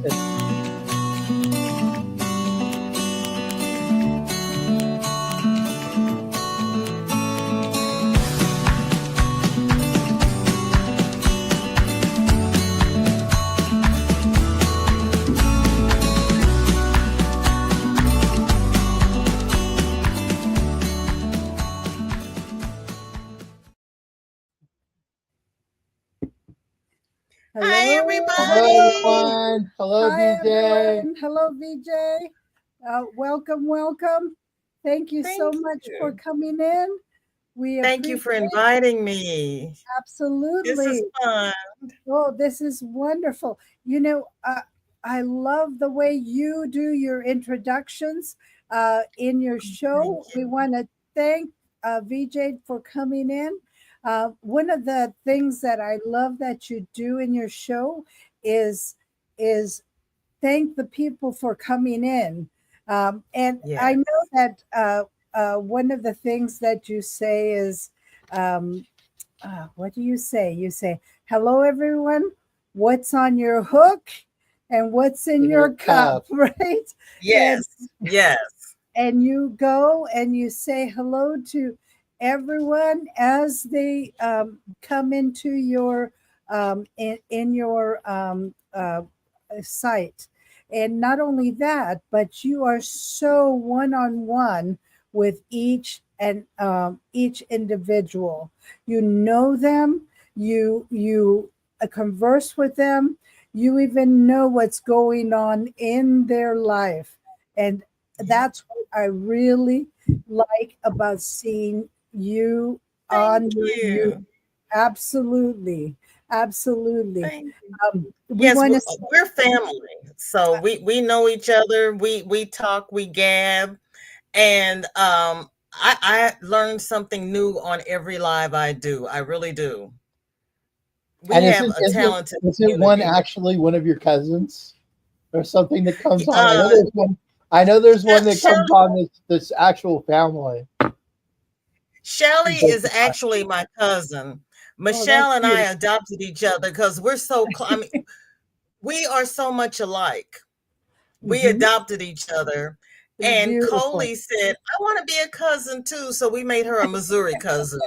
Hi, everybody. Hello, everyone. Hello, Hi, Vijay. everyone. Hello, Vijay. Welcome. Thank you so much for coming in. We Thank you for appreciate inviting me. This is absolutely. fun. Oh, this is wonderful. I love the way you do your introductions in your show. Thank We you. want to thank Vijay for coming in. One of the things that I love that you do in your show is is thank the people for coming in. And I Yes. know that one of the things that you say is, um, what do you say? You say, hello, everyone. What's on your hook and what's in In your your cup, cup. right? And, Yes. Yes. and you go and you say hello to everyone as they come into your in your site. And not only that, but you are so one-on-one with each individual. You know them, you converse with them, you even know what's going on in their life. And Yep. that's what I really like about seeing you Thank on your you. you. Absolutely. Thank you. We Yes, want to we're family. So we know each other. We talk, we gab, and I learn something new on every live I do. I really do. We And have a talented is it one community. actually one of your cousins or something that comes on? I know Uh, there's one. I know there's one that Shelley, comes on this actual family. Shelly is actually my cousin. oh, that's Michelle and I beautiful. adopted each other because we're so I mean, we are so much alike. We Mhm. adopted each other. And Beautiful. Coley said, I want to be a cousin too. So we made her a Missouri cousin.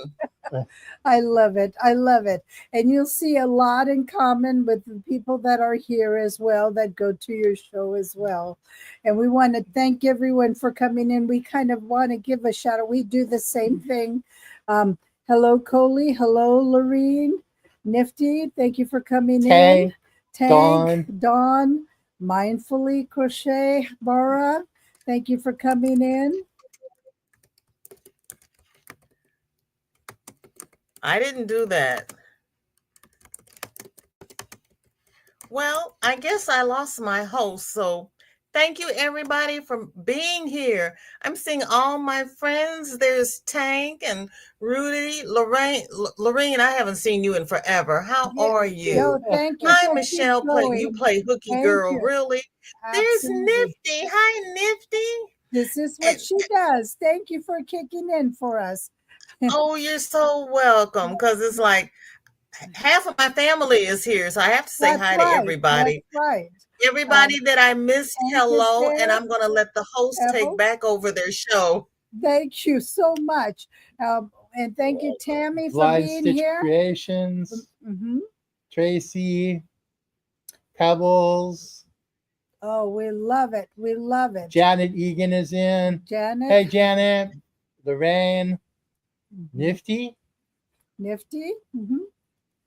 I love it. I love it. And you'll see a lot in common with the people that are here as well that go to your show as well. And we want to thank everyone for coming in. We kind of want to give a shout out. We do the same thing. Um, hello, Coley. Hello, Lorene. Nifty. Thank you for coming in. Tank, Tank, Dawn. Dawn, Mindfully Crochet, Bara. Thank you for coming in. I didn't do that. Well, I guess I lost my host. So thank you everybody for being here. I'm seeing all my friends. There's Tank and Rudy, Lorraine, I haven't seen you in forever. How Yeah. are No, you? thank you Hi, for keep Michelle. You going. play hooky Thank girl, you. really? There's Absolutely. Nifty. Hi, Nifty. This is what And, she does. Thank you for kicking in for us. oh, you're so welcome. Because it's like half of my family is here. So I have to say That's hi to right. That's everybody. right. Everybody that I missed, Hank is hello, and there. I'm going to let the host take Ethel, back over their show. thank you so much. And thank you, Tammy, for Blind being Stitch here. Creations, Hmm. Tracy, Pebbles, Oh, we love it. We love it. Janet Egan is in. Janet. Hey, Janet, Lorraine, Mhm. Nifty, Nifty. Hmm.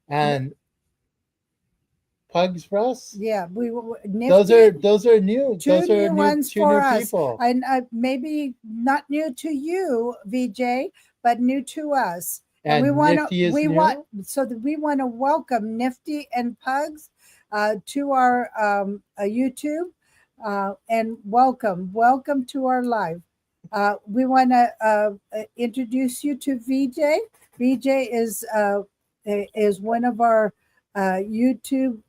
and Pugs Russ. Yeah, Those Nifty. are those are new. Two Those are new new ones two for new us. people. And maybe not new to you, VJ, but new to us. And And Nifty is new. we want to welcome Nifty and Pugs to our YouTube and welcome to our live. We want to introduce you to VJ. VJ is one of our YouTube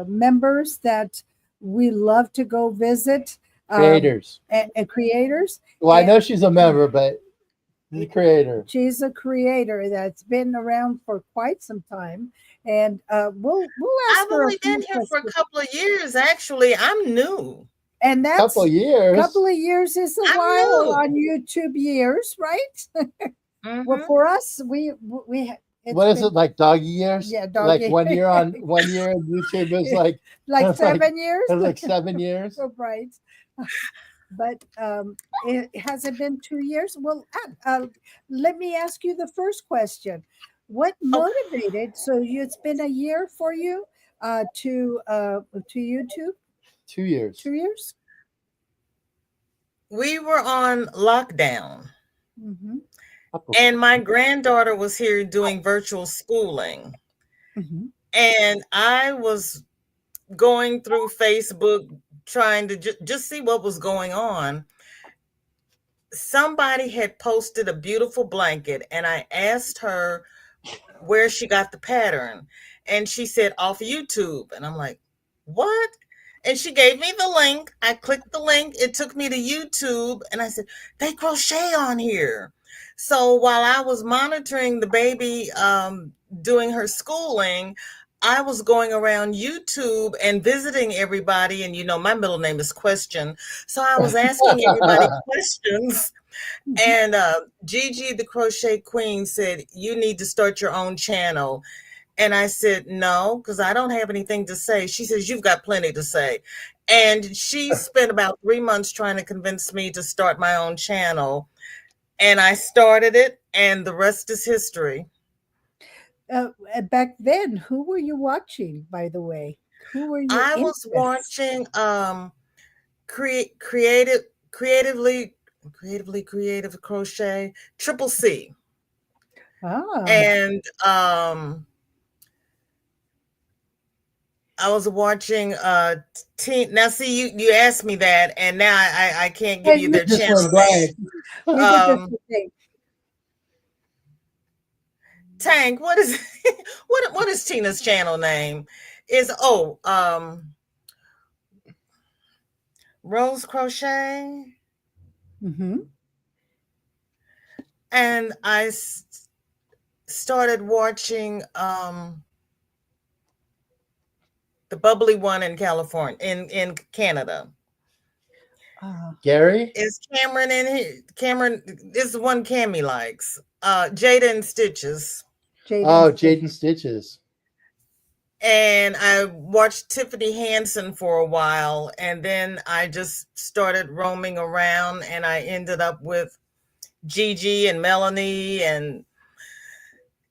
members that we love to go visit, Creators. and creators. Well, I And know she's a member, but the creator. she's a creator that's been around for quite some time. and we'll ask I've her a only been few here for a questions. couple of years. Actually, I'm new. And Couple that's couple years. of years is a I'm while new. on YouTube years, right? Well, Hmm. for us, it's What is it been, like doggy years? yeah, Like doggy, 1 year on 1 year on YouTube is like like like 7 years, like 7 years. right? But it has it been 2 years? Well, let me ask you the first question. What Oh, motivated? So it's been a year for you to YouTube. 2 years. 2 years. we were on lockdown, Mm-hmm. and my granddaughter was here doing virtual schooling. Mm-hmm. And I was going through Facebook trying to just see what was going on. Somebody had posted a beautiful blanket, and I asked her where she got the pattern. And she said, off YouTube. And I'm like, what? And she gave me the link. I clicked the link. It took me to YouTube. And I said, they crochet on here. So while I was monitoring the baby doing her schooling, I was going around YouTube and visiting everybody. And my middle name is Question. So I was asking everybody questions, Mm-hmm. and Gigi, the Crochet Queen, said, you need to start your own channel. And I said, no, because I don't have anything to say. She says, you've got plenty to say. And she spent about 3 months trying to convince me to start my own channel. And I started it, and the rest is history. Back then, who were you watching? By the way, who were your I was interests? watching creative, creative crochet, Triple C. Ah, And I was watching teen. Now, see, you asked me that, and now I can't give and you you their It just channel went blank. you could just name. say, Tank, what is what is Tina's channel name? Is Rose Crochet, mm-hmm. and I started watching the bubbly one in California, in Canada. Gary? Is Cameron in here? Cameron is the one Cammy likes. Jada and Stitches. Jaden Oh, Smith. Jaden Stitches. And I watched Tiffany Hansen for a while, and then I just started roaming around, and I ended up with Gigi and Melanie and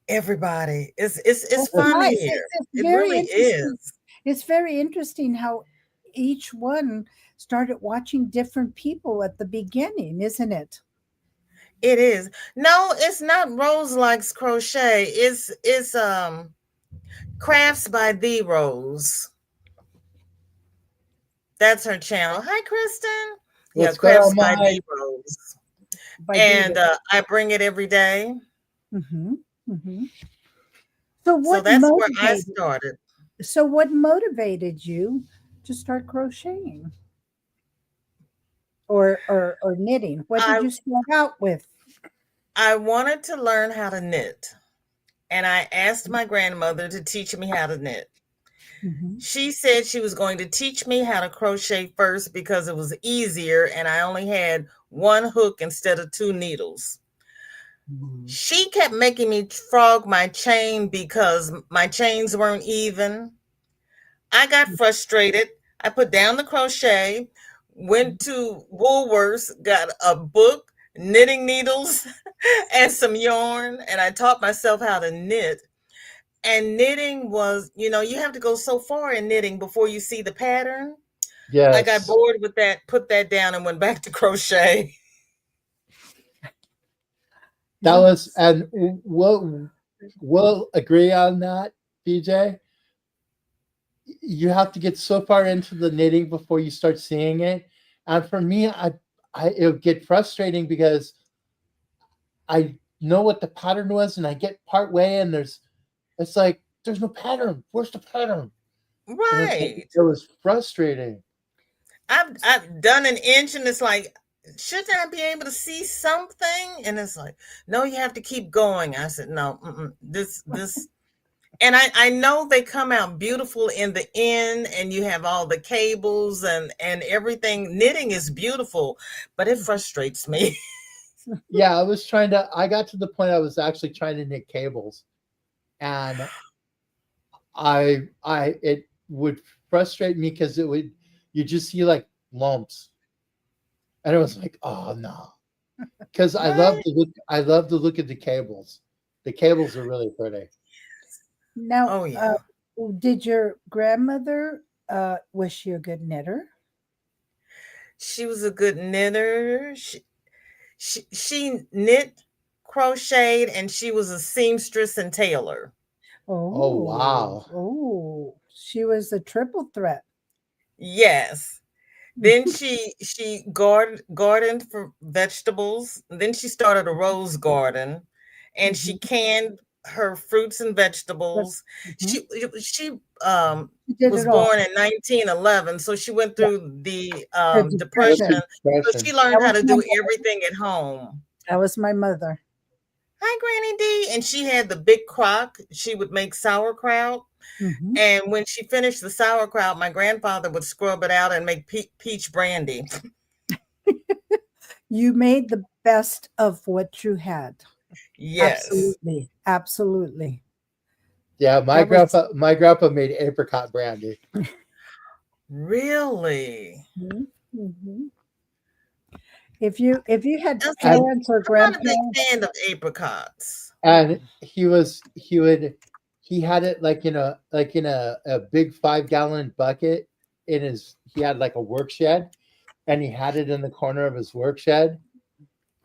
everybody. It's That's fun nice. here. It's It very really interesting. is. It's very interesting how each one started watching different people at the beginning, isn't it? It is. No, it's not Rose Likes Crochet. It's Crafts by the Rose. That's her channel. Hi, Kristen. Yeah, What's good Crafts on by my the Rose. By And Devo. I bring it every day. Mm-hmm. Mm-hmm. So So what that's where I motivated? started. So what motivated you to start crocheting or knitting? What did I you start out with? I wanted to learn how to knit, and I asked my grandmother to teach me how to knit. Mm-hmm. She said she was going to teach me how to crochet first because it was easier and I only had one hook instead of two needles. Mhm. She kept making me frog my chain because my chains weren't even. I got frustrated. I put down the crochet, went to Woolworths, got a book, knitting needles, and some yarn, and I taught myself how to knit. And knitting was, you have to go so far in knitting before you see the pattern. I got Yes. bored with that, put that down, and went back to crochet. That was, Yes. and we'll agree on that, BJ. You have to get so far into the knitting before you start seeing it. And for me, it would get frustrating because I know what the pattern was, and I get part way, and it's like there's no pattern. Where's the pattern? And it's like Right. it was frustrating. I've done an inch, and it's like, shouldn't I be able to see something? And it's like, no, you have to keep going. I said, no, this. And I know they come out beautiful in the end, and you have all the cables and everything. Knitting is beautiful, but it frustrates me. Yeah, I got to the point I was actually trying to knit cables, and it would frustrate me because you just see like lumps, and it was like, oh no, because Right? I love the look of the cables. The cables are really pretty. Now, Oh yeah. did your grandmother, was she a good knitter? She was a good knitter. She knit, crocheted, and she was a seamstress and tailor. Oh Oh, wow. oh, she was a triple threat. Yes. Then she gardened for vegetables. Then she started a rose garden, and she Mhm. canned her fruits and vegetables. Mhm. She She did was it all. born in 1911, so she went Yeah, through the the With depression. the depression. So depression. she learned That how was to my do mother. everything at home. That was my mother. Hi, Granny D. And she had the big crock. She would make sauerkraut. Mhm. And when she finished the sauerkraut, my grandfather would scrub it out and make peach brandy. You made the best of what you had. Yes. Absolutely, absolutely. Yeah, That was my grandpa made apricot brandy, Really? mhm, mhm. If you had That's, and parents or I'm not a big grandparents, fan of apricots. he had it like in a big 5 gallon bucket he had like a work shed, and he had it in the corner of his work shed,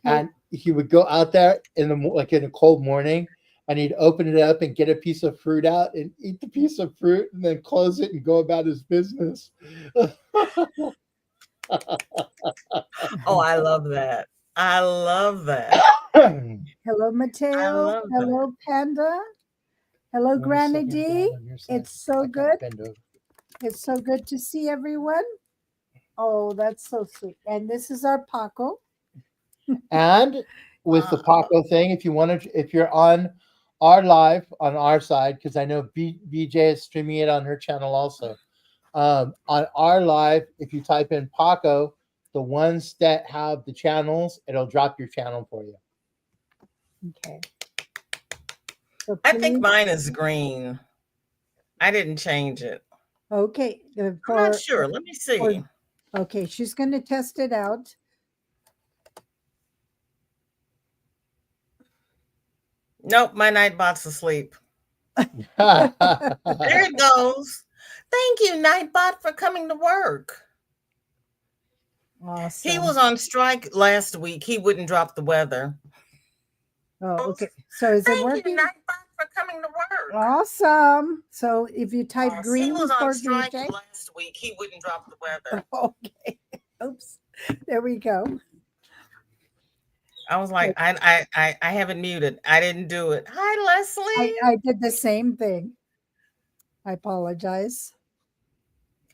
oh, and he would go out there like in a cold morning, and he'd open it up and get a piece of fruit out and eat the piece of fruit and then close it and go about his business. Oh, I love that. I love that. hello, I Mateo. love that. Hello, Panda. Hello, One Granny second down D. on your side. It's so I can't good. bend over. It's so good to see everyone. Oh, that's so sweet. And this is our Paco. And with the Uh, Paco thing, if you're on our live on our side, because I know VJ is streaming it on her channel also. On our live, if you type in Paco, the ones that have the channels, it'll drop your channel for you. Okay. So I think please, mine is green. I didn't change it. okay. I'm not sure. Let me For see. okay, she's going to test it out. Nope, my nightbot's asleep. And There it goes. Thank you, Nightbot, for coming to work. He Awesome. was on strike last week. He wouldn't drop the weather. Oh, okay. So is it Thank you, working? Nightbot, for coming to work. Awesome. So if you type He was green on for strike VJ, last week. He wouldn't drop the weather. okay. Oops. There we go. I was like, I haven't muted. I didn't do it. Hi, Leslie. I did the same thing. I apologize.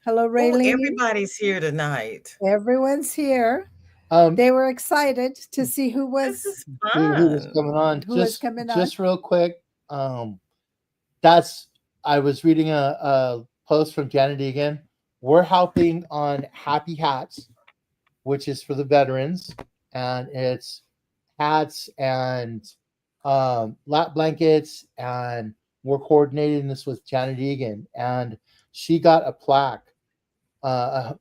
Hello, Oh, Raylene. everybody's here tonight. Everyone's here. um, They were excited to see This is who was fun. coming on? who was coming on. Just real quick. That's I was reading a post from Janet Egan. We're helping on Happy Hats, which is for the veterans, and it's hats and lap blankets, and we're coordinating this with Janet Egan, and she got a plaque. Uh,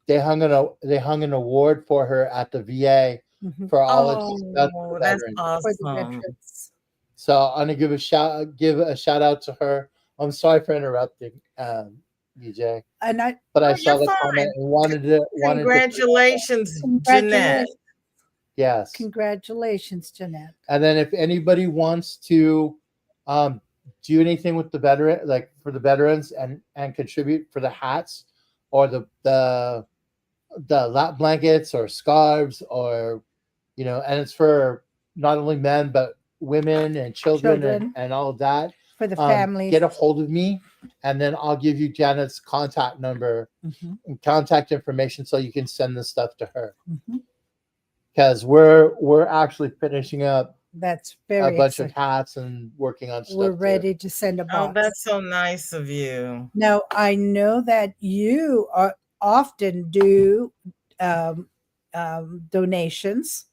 they hung an award for her at the VA Mhm. for all that she's done for Oh, the that's veterans. For the awesome. veterans. So I'm gonna give a shout out to her. I'm sorry for interrupting, BJ, And I but I Oh, you're saw the comment fine. and wanted to bring that up. Congratulations, Jeanette. congratulations, Yes. congratulations, Jeanette. And then if anybody wants to um, do anything with the veteran, like for the veterans, and contribute for the hats or the lap blankets or scarves, or and it's for not only men but women and children Children, and all of that. for the families. Get a hold of me, and then I'll give you Janet's contact number Mhm, and contact information so you can send the stuff to her, mhm. because we're actually finishing up That's a very bunch of exciting. hats and working on We're stuff too. ready to send a Oh, box. that's so nice of you. Now, I know that you often do um, donations.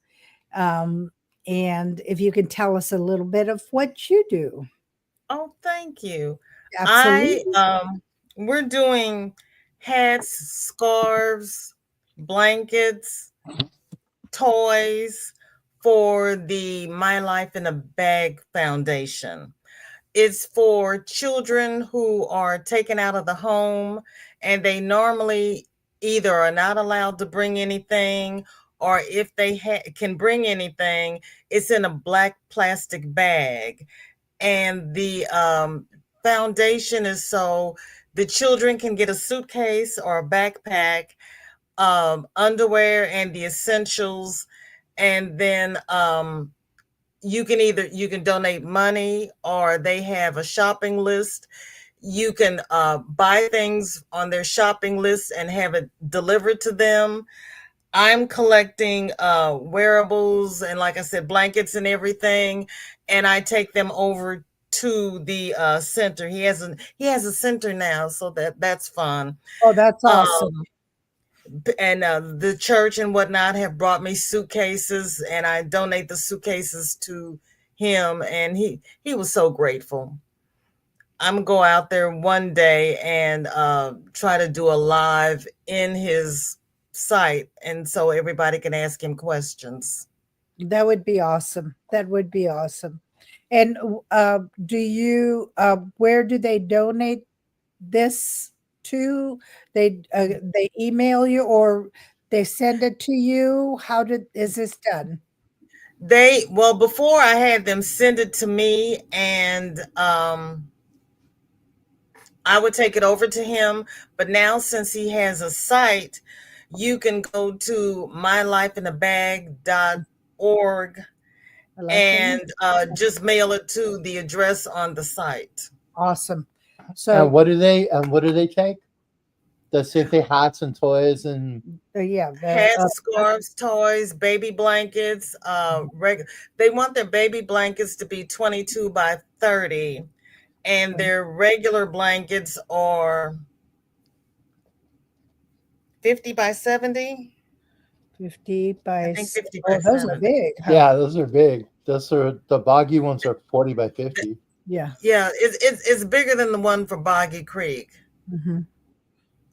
Um, and if you can tell us a little bit of what you do. Oh, thank you. I Absolutely. we're doing hats, scarves, blankets, toys for the My Life in a Bag Foundation. It's for children who are taken out of the home and they normally either are not allowed to bring anything, or if they can bring anything, it's in a black plastic bag. And the foundation is so the children can get a suitcase or a backpack, underwear and the essentials, and then you can donate money, or they have a shopping list. You can buy things on their shopping list and have it delivered to them. I'm collecting wearables and, like I said, blankets and everything, and I take them over to the center. He has a center now, so that's fun. Oh, that's Um, awesome. and the church and whatnot have brought me suitcases, and I donate the suitcases to him, and he was so grateful. I'm gonna go out there one day and try to do a live in his site, and so everybody can ask him questions. That would be awesome. That would be awesome. And do you, where do they donate this to? They email you or they send it to you? Is this done? Well, before I had them send it to me, and I would take it over to him. But now, since he has a site, you can go to mylifeinabag.org My life in and just mail it to the address on the site. Awesome. And So what do they take? The same thing, hats and toys and yeah, Hats, scarves, toys, baby blankets. They want their baby blankets to be 22 by 30, and their regular blankets are 50 by 70. 50 I by think 50 by oh, those are 70. big, huh? yeah, those are big. Those are the boggy ones are 40 by 50. Yeah. Yeah, it's bigger than the one for Boggy Creek. Hmm.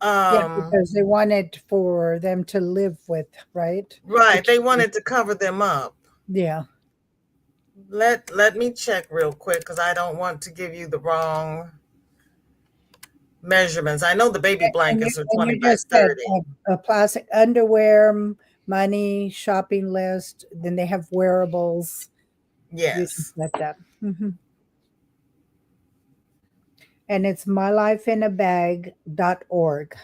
Yeah, Um, because they want it for them to live with, right? The right. They children. wanted to cover them up. Yeah. Let me check real quick because I don't want to give you the wrong measurements. I know the baby blankets are And 20 you by just said 30. plastic underwear, money, shopping list. Then they have wearables. You just Yes. said that. Hmm. And it's mylifeinabag.org.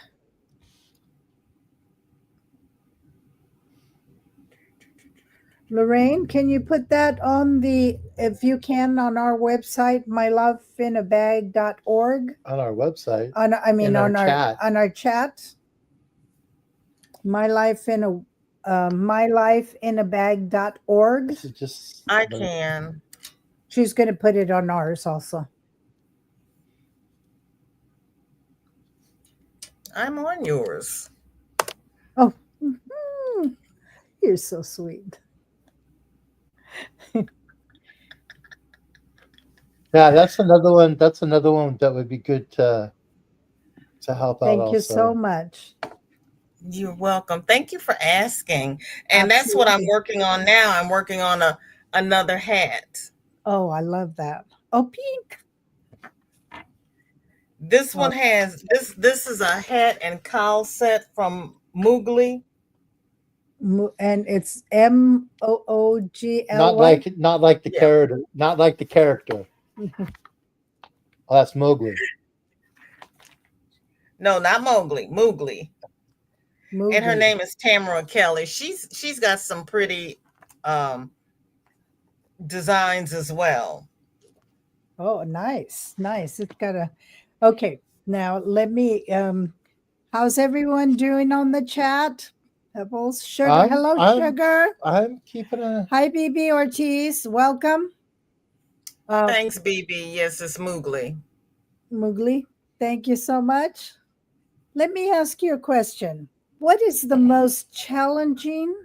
Lorraine, can you put that on if you can, on our website, mylifeinabag.org? On our website, I mean, in our chat. on our chat, my life in a mylifeinabag.org. So just I can. She's going to put it on ours also. I'm on yours. Oh, mhm. You're so sweet. yeah, that's another one. That's another one that would be good to help out Thank you so also. much. You're welcome. Thank you for asking. And that's what I'm Absolutely. working on now. I'm working on another hat. Oh, I love that. Oh, pink. This one Oh, has this is a hat and cowl set from Moogly. and it's Moogly. Not like the Yeah. character, not like the character. Oh, that's Mowgli. No, not Mowgli. Moogly. And her Moogly. name is Tamara Kelly. She's got some pretty um designs as well. Oh, nice, nice. It's got a. Okay, now let me. How's everyone doing on the chat? Pebbles, sugar. I'm Hello, I'm sugar. I'm keeping a. Hi, BB Ortiz. Welcome. Uh, Thanks, BB. Yes, it's Moogly. Mowgli, thank you so much. Let me ask you a question. What is the most challenging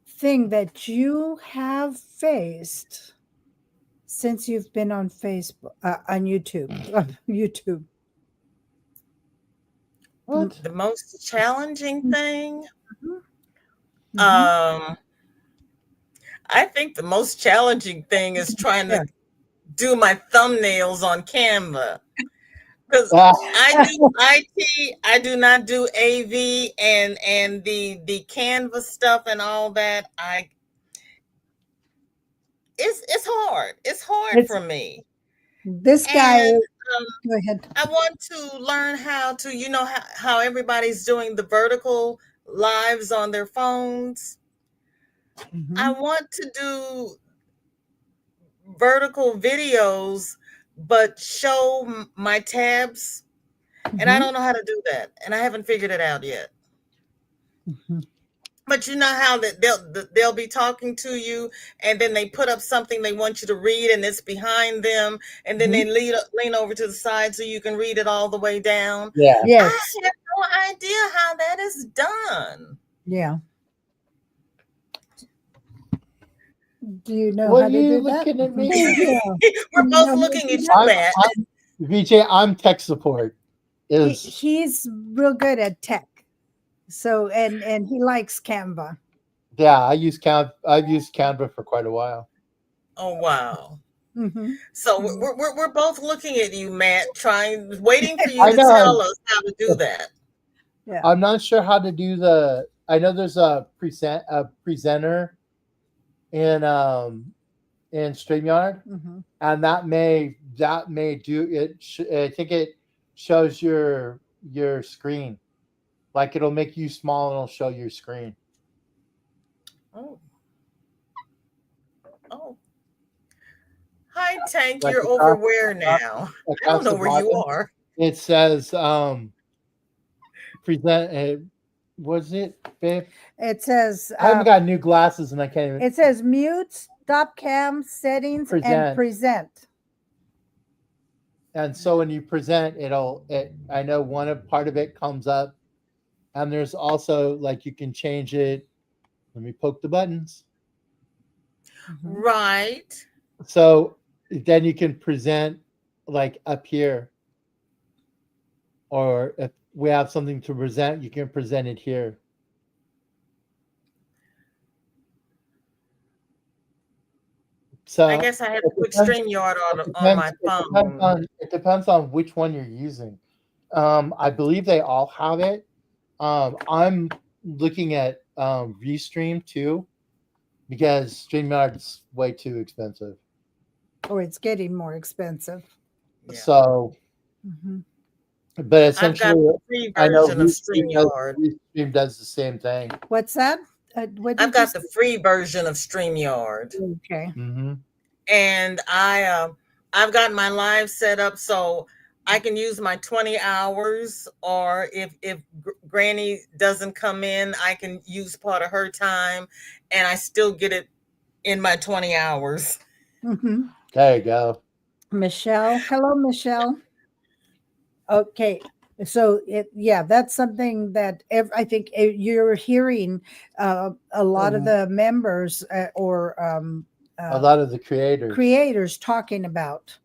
thing that you have faced since you've been on Facebook, on YouTube? YouTube. What? The most challenging thing, Mm-hmm. um, I think the most challenging thing is trying Yeah. to do my thumbnails on Canva because Ah, I do IT. I do not do AV and the Canva stuff and all that. I it's hard. It's hard It's for me, this guy. and Go ahead. I want to learn how to, how everybody's doing the vertical lives on their phones. I Mhm. want to do vertical videos, but show my tabs. And I Mhm. don't know how to do that. And I haven't figured it out yet. Mhm. But you know how that they'll be talking to you, and then they put up something they want you to read, and it's behind them, and then Mhm. they lean over to the side so you can read it all the way down. yeah. I Yes. have no idea how that is done. Yeah. Do you know What how are to you do that? looking at me? Yeah. We're You know both how to looking do at you, that? Matt. I'm VJ. I'm tech support. Is He's real good at tech. So and he likes Canva. yeah. I've used Canva for quite a while. Oh wow! Hmm. So Hmm. we're both looking at you, Matt, waiting for you I to know. tell us how to do that. Yeah. I'm not sure how to do the. I know there's a presenter in Streamyard, Hmm. and that may do it. I think it shows your screen. Like it'll make you small and it'll show your screen. Oh, oh. Hi, Tank. Like You're over where now? I don't across know the where you bottom, are. it says present. Was it, babe? It says I haven't got new glasses and I can't even mute, stop cam, settings, and present. present. And so when you present, I know part of it comes up, and there's also like you can change it. Let me poke the buttons. Mhm. Right. So then you can present like up here, or if we have something to present, you can present it here. I So guess I had to it put depends. StreamYard It on depends. my phone. It depends on which one you're using. I believe they all have it. I'm looking at Restream too because StreamYard's way too expensive. Or it's getting more expensive. Yeah. So, Mhm. but I've got essentially, the free I know version of StreamYard. Restream does the same thing. What's that? What I've did you got say? the free version of StreamYard. Okay. Hmm. And I've got my live set up so I can use my 20 hours, or if Granny doesn't come in, I can use part of her time, and I still get it in my 20 hours. Hmm. There you go. Michelle. Hello, Michelle. Okay. So yeah, that's something that I think you're hearing a lot of Um, the members or a uh, lot of the creators. creators talking about,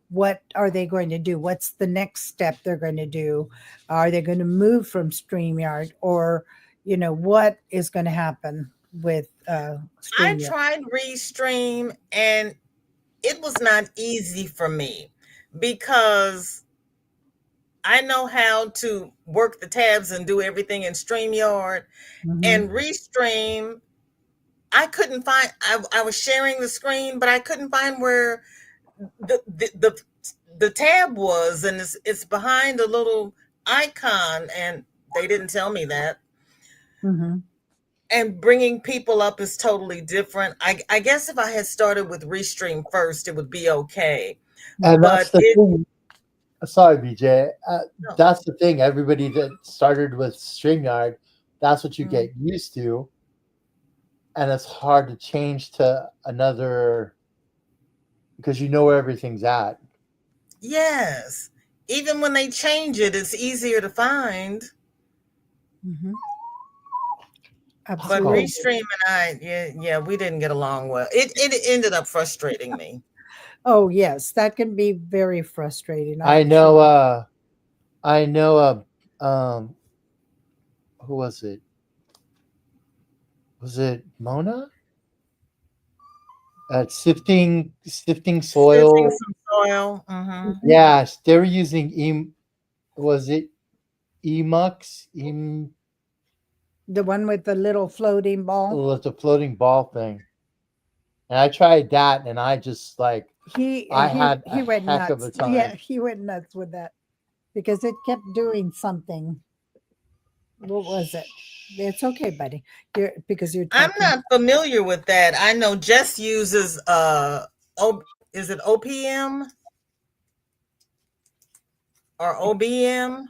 what are they going to do? What's the next step they're going to do? Are they going to move from StreamYard, or, what is going to happen with I StreamYard? tried Restream, and it was not easy for me because I know how to work the tabs and do everything in StreamYard, Hmm. and Restream I couldn't find. I was sharing the screen, but I couldn't find where the tab was, and it's behind a little icon, and they didn't tell me that. Hmm. And bringing people up is totally different. I guess if I had started with Restream first, it would be okay. And that's But the thing. Sorry, BJ. No. That's the thing. Everybody that started with StreamYard, that's what you Mm. get used to, and it's hard to change to another because you know where everything's at. Yes. Even when they change it, it's easier to find. Mhm. But Oh, Absolutely. Restream and I, yeah, we didn't get along well. It ended up frustrating me. Oh, yes, that can be very frustrating, I I'm know. sure. I know. Who was it? Was it Mona? Sifting Sifting soil. some soil. Hmm. Mhm. Yeah, they were using was it emux? The one with the little floating ball. Was the floating ball thing. And I tried that, and I just like He I he had a he went heck of a nuts. Yeah, time. he went nuts with that because it kept doing something. What was it? It's okay, buddy. Because you're I'm talking. not familiar with that. I know Jess uses is it OPM or OBM?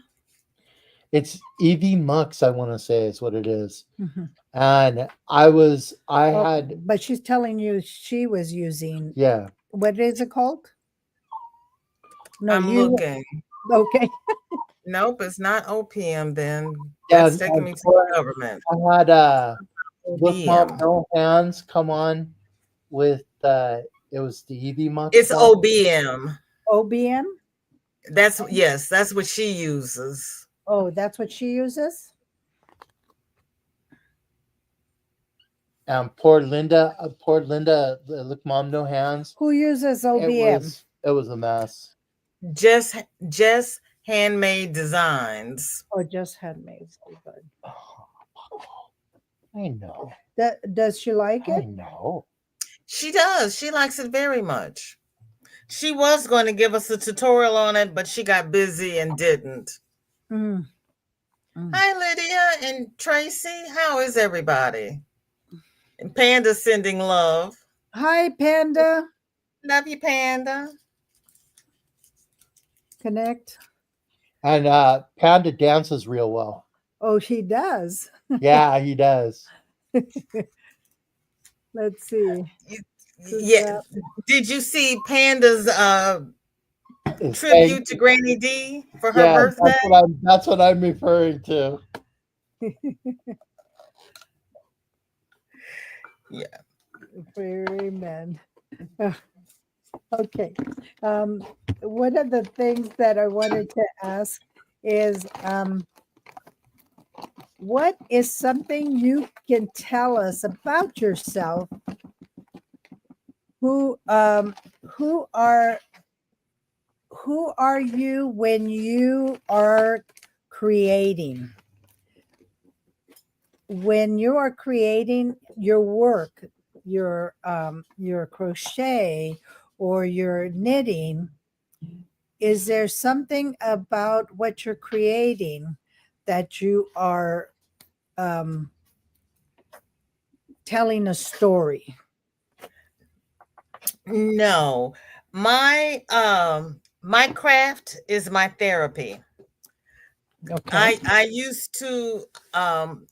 It's EV Mux, I want to say is what it is. Mhm. And I Oh, had, but she's telling you she was using yeah, what is it called? No, I'm you looking. okay. Nope, it's not OPM then. yeah. That's taking me to the government. I had Look Mom OBM. No Hands come on with it was the EV Mux It's one. OBM. OBM? That's yes, that's what she uses. Oh, that's what she uses? And poor Linda, Look Mom No Hands. Who uses It OBM? was it was a mess. Just just handmade designs. Or just handmade? Good. I know, Does she like I it? know. She does. She likes it very much. She was going to give us a tutorial on it, but she got busy and didn't. Mm, mm. Hi, Lydia and Tracy. How is everybody? And Panda sending love. Hi, Panda. Love you, Panda. Connect. And Panda dances real well. Oh, she does. Yeah, he does. Let's see. Who's Yeah. that? Did you see Panda's It's saying, tribute to Granny D for her yeah, birthday? that's what I'm referring to. Yeah. Amen. Okay. Um, one of the things that I wanted to ask is what is something you can tell us about yourself? Who who are who are you when you are creating? When you are creating your work, your crochet or your knitting, is there something about what you're creating that you are um, telling a story? No. My craft is my therapy. Okay. I used to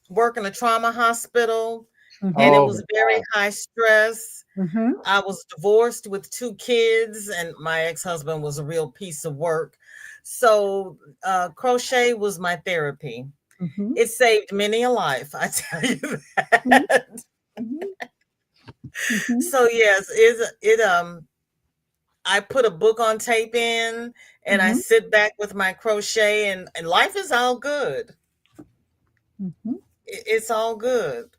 work in a trauma hospital, and it Mm-hmm. Oh was very high stress. Mm-hmm. I was divorced with 2 kids, and my ex-husband was a real piece of work. So crochet was my therapy. Mm-hmm. It saved many a life, I tell you Mm-hmm. that. Mm-hmm. So yes, I put a book on tape in, and I Mm-hmm. sit back with my crochet, and life is all good. Mm-hmm. It's all good.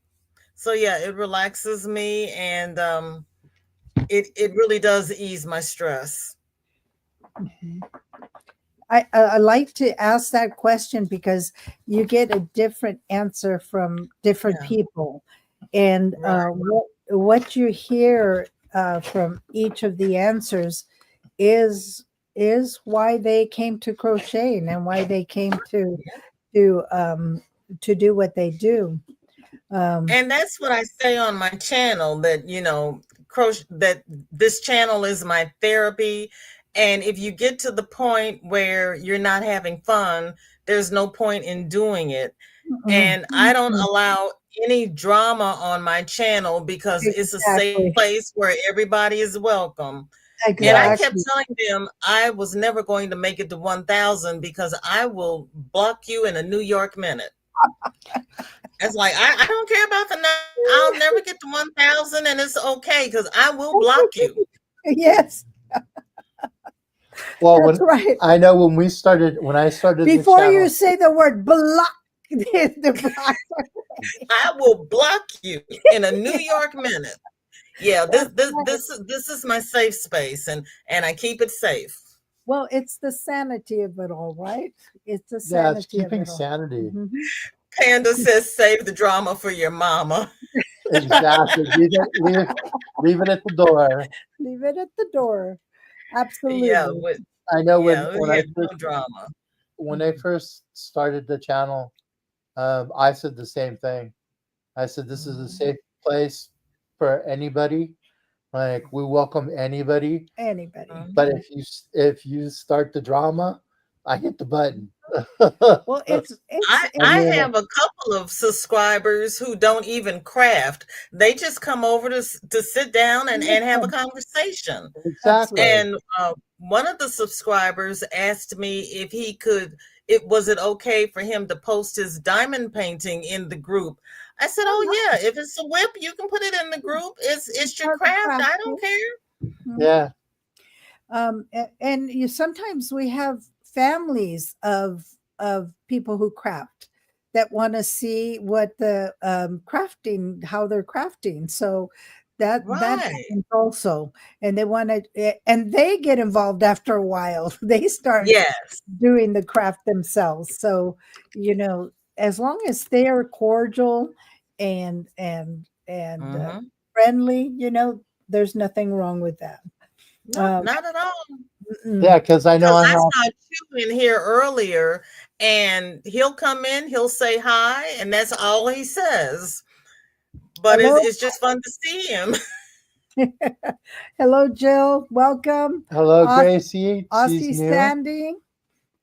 So yeah, it relaxes me, and it really does ease my stress. Mm-hmm. I like to ask that question because you get a different answer from different Yeah, people, and right. what you hear from each of the answers is why they came to crocheting and why they came to um, to do what they do. Um, And that's what I say on my channel, that crochet, that this channel is my therapy, And if you get to the point where you're not having fun, there's no point in doing it. Mhm. And I don't Mhm. allow any drama on my channel because it's a safe Exactly. place where everybody is welcome. And I Yes. kept Exactly. telling them I was never going to make it to 1,000 because I will block you in a New York minute. It's like, I don't care about I'll never get to 1,000 and it's okay because I will block you. Yes, Well, that's when right. I know when I started the Before you channel, say the word block, the block. I will block you in a New Yeah, York minute. Yeah, this that's this right. this is my safe space and I keep it safe. Well, it's the sanity of it all, right? It's the yeah, it's sanity of keeping it all. sanity. Mhm. Panda says save the drama for your mama. Exactly. Leave it at the door. Leave it at the door. Yeah, Absolutely. I know yeah, we have no drama. when I first started the channel, I said the same thing. I said this is a safe place for anybody. Like we welcome anybody. Anybody. But Mhm. if you start the drama, I hit the button. Well, I I mean, have a couple of subscribers who don't even craft. They just come over to sit down and have a listen, conversation. absolutely. exactly. And one of the subscribers asked me if he could, it was it okay for him to post his diamond painting in the group. I said, Oh, "Oh no, yeah, if it's a whip, you can put it in the group. it's It's your part of the craft. I practice. don't care." Mhm. Yeah. And you sometimes we have families of people who craft that want to see what the crafting how they're crafting. So that Right. happens also, and they want to, and they get involved after a while. They start Yes. doing the craft themselves. So as long as they are cordial and Hmm. friendly, there's nothing wrong with that. Nope, Um, not at all. Yeah, Mm-mm. because I know Because I I have. saw Chew in here earlier, and he'll come in, he'll say hi, and that's all he says. But Hello, it's just fun to see him. hello, Jill. Welcome, Hello, Aus- Gracie. She's Aussie new. Sandy.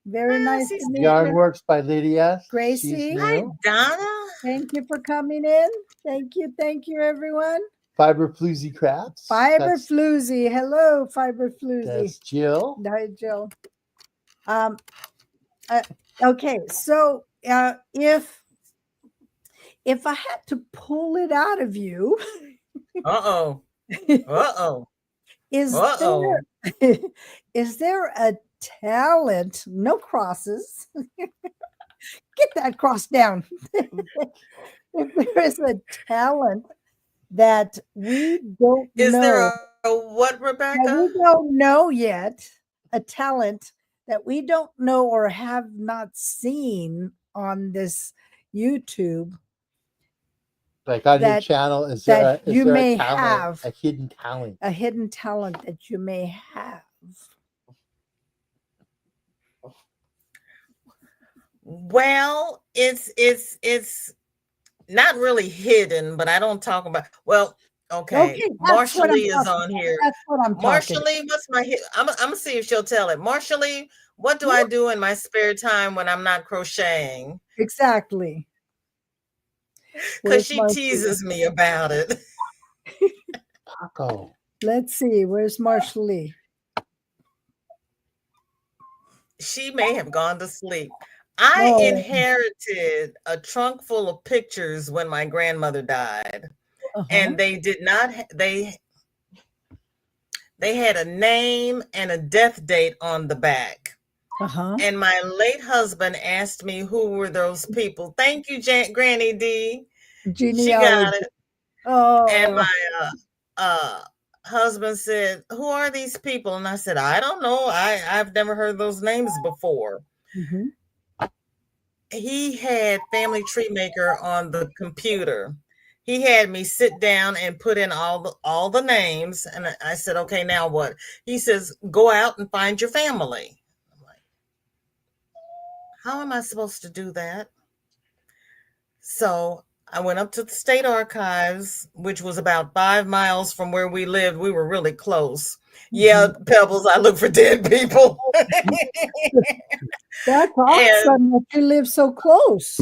Very Ah, nice to she's meet Yarn you, Works by Lydia. She's Gracie. hi, new. Donna. Thank you for coming in. Thank you, everyone. Fiber Floozy Crafts. Fiber Floozy. Hello, Fiber Floozy. That's Jill. Hi, Jill. Um, uh, okay, so if I had to pull it out of you, Uh-oh. Uh-oh. is Uh-oh. there is there a talent? No crosses. Get that cross down. If there is a talent that we don't Is there know, a what, that Rebecca? we don't know yet, a talent that we don't know or have not seen on this YouTube, Like on your that channel, is you there a may talent, have, a hidden talent? a hidden talent that you may have. Well, it's not really hidden, but I don't talk about. Well, okay. Okay, that's Marsha what I'm Lee is talking on about. here. That's what I'm talking Marsha about. Lee, what's my hit? I'm gonna see if she'll tell it. Marsha Lee, what do I Yeah, do in my spare time when I'm not crocheting? exactly. Because Where's she Marshall? teases me about it. Paco. Let's see. Where's Marshall Lee? She may have gone to sleep. I Oh, inherited a trunk full of pictures when my grandmother died, uh-huh. and they did not. They had a name and a death date on the back. Uh-huh. And my late husband asked me who were those people. Thank you, Granny D. She got Genealogy. it. And Oh, my uh, husband said, "Who are these people?" And I said, "I don't know. I've never heard those names before." mhm. He had Family Tree Maker on the computer. He had me sit down and put in all the names, and I said, "Okay, now what?" He says, "Go out and find your family." I'm like, "How am I supposed to do that?" So I went up to the state archives, which was about 5 miles from where we lived. We were really close. Yeah, Mhm. Pebbles, I look for dead people. That's And awesome that you live so close.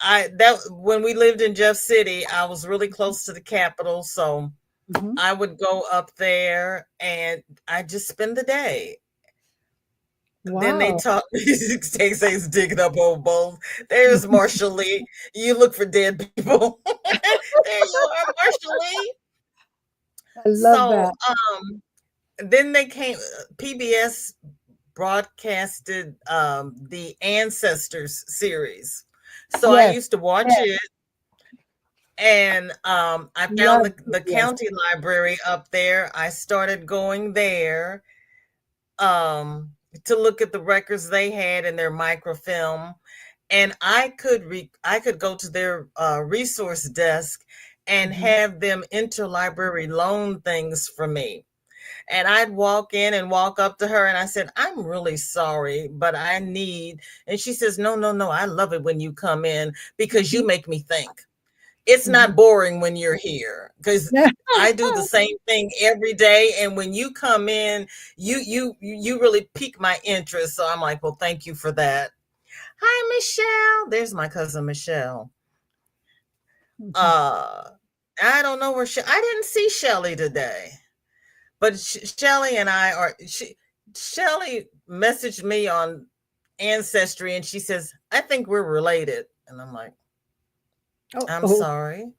I that when we lived in Jeff City, I was really close to the Capitol, so Mhm. I would go up there and I just spend the day. Then they Wow. talk. Stacey's digging up old bones. There's Marshall Lee. You look for dead people. There you are, Marshall Lee. I love So, that. then they came. PBS broadcasted the Ancestors series, so I Yes. used to watch Yes. it. And I found Love the yes. county library up there. I started going there um, to look at the records they had in their microfilm, and I could go to their resource desk and Mhm. have them interlibrary loan things for me. And I'd walk in and walk up to her and I said, "I'm really sorry, but I need," and she says, "No, no, no, I love it when you come in because you Mhm. make me think. It's Mhm. not boring when you're here because I do the same thing every day. And when you come in, you really pique my interest. So I'm like, well, thank you for that. Hi, Michelle. There's my cousin Michelle. Mhm. Uh, I don't know where I didn't see Shelly today, but Shelly and I are. Shelly messaged me on Ancestry, and she says, "I think we're related." And I'm like, Oh, "I'm oh. sorry.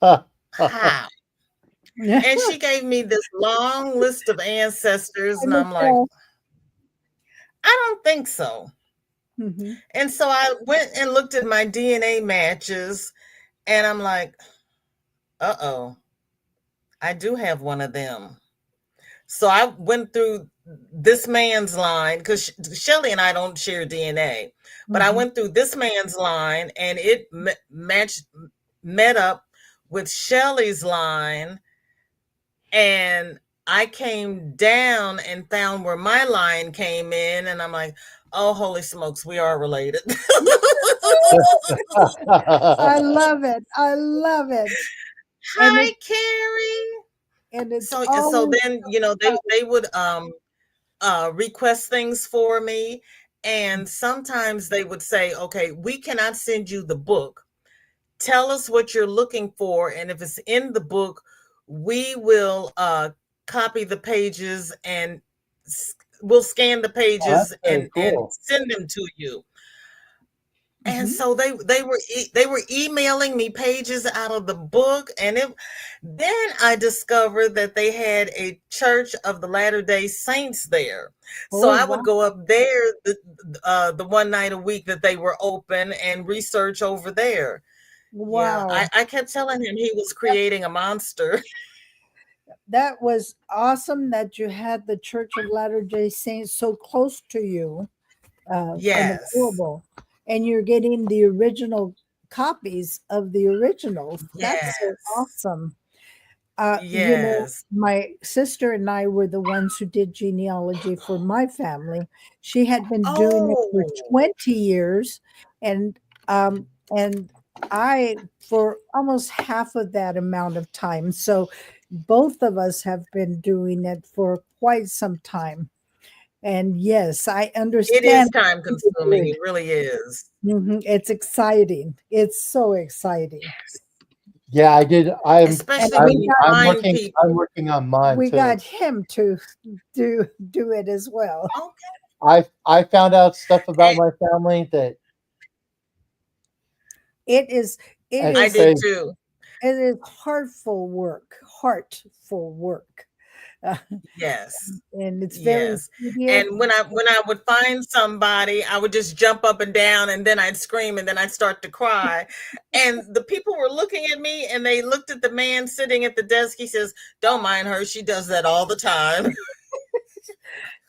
Ha, ha, ha. How?" And she gave me this long list of ancestors, Hi, and I'm like, Michelle. I don't think so. Mhm. And so I went and looked at my DNA matches, and I'm like, uh-oh, I do have one of them. So I went through this man's line because Shelly and I don't share DNA, but I Mhm. went through this man's line, and it met up with Shelly's line, and I came down and found where my line came in, and I'm like, oh, holy smokes, we are related. I love it. I love it. And Hi, it Carrie. and it's So always then, they would request things for me, and sometimes they would say, okay, we cannot send you the book. Tell us what you're looking for, and if it's in the book, we will copy the pages and we'll scan the Oh, that's pages very and cool. send them to you. And Mhm. so they were emailing me pages out of the book, and then I discovered that they had a Church of the Latter-day Saints there. So Oh I would wow. go up there the one night a week that they were open and research over there. Yeah, Wow. I kept telling him he was creating a monster. That was awesome that you had the Church of Latter-day Saints so close to you and Yes, available. And you're getting the original copies of the originals. That's so yes, awesome. yes. My sister and I were the ones who did genealogy for my family. She had been doing it for Oh, 20 years, and and I for almost half of that amount of time. So both of us have been doing it for quite some time. And yes, I it is understand time what you're consuming. doing. It really is. It's exciting. It's so exciting. Yeah, I did. And Especially when you find I'm people. working on mine we too. got him to do it as well. Okay. I found out stuff about And my family that It is it it's I is did crazy. too. it is heartful work, uh, Yes. and it's very Yes. tedious. And when I would find somebody, I would just jump up and down, and then I'd scream, and then I'd start to cry. And the people were looking at me, and they looked at the man sitting at the desk. He says, "Don't mind her. She does that all the time."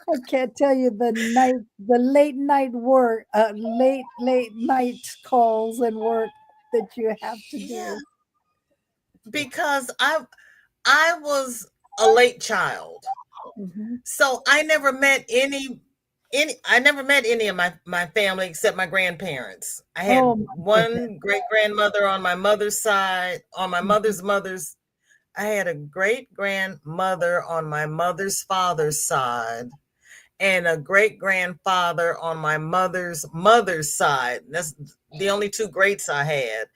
I can't tell you the late night work, late night calls and work that you have to Yeah, do. because I was a late child. Mhm. So I never met any. I never met any of my family except my grandparents. I Oh had my goodness. one great grandmother on my mother's side. On my Mhm. mother's, I had a great grandmother on my mother's father's side, and a great grandfather on my mother's side. That's the only two greats I had.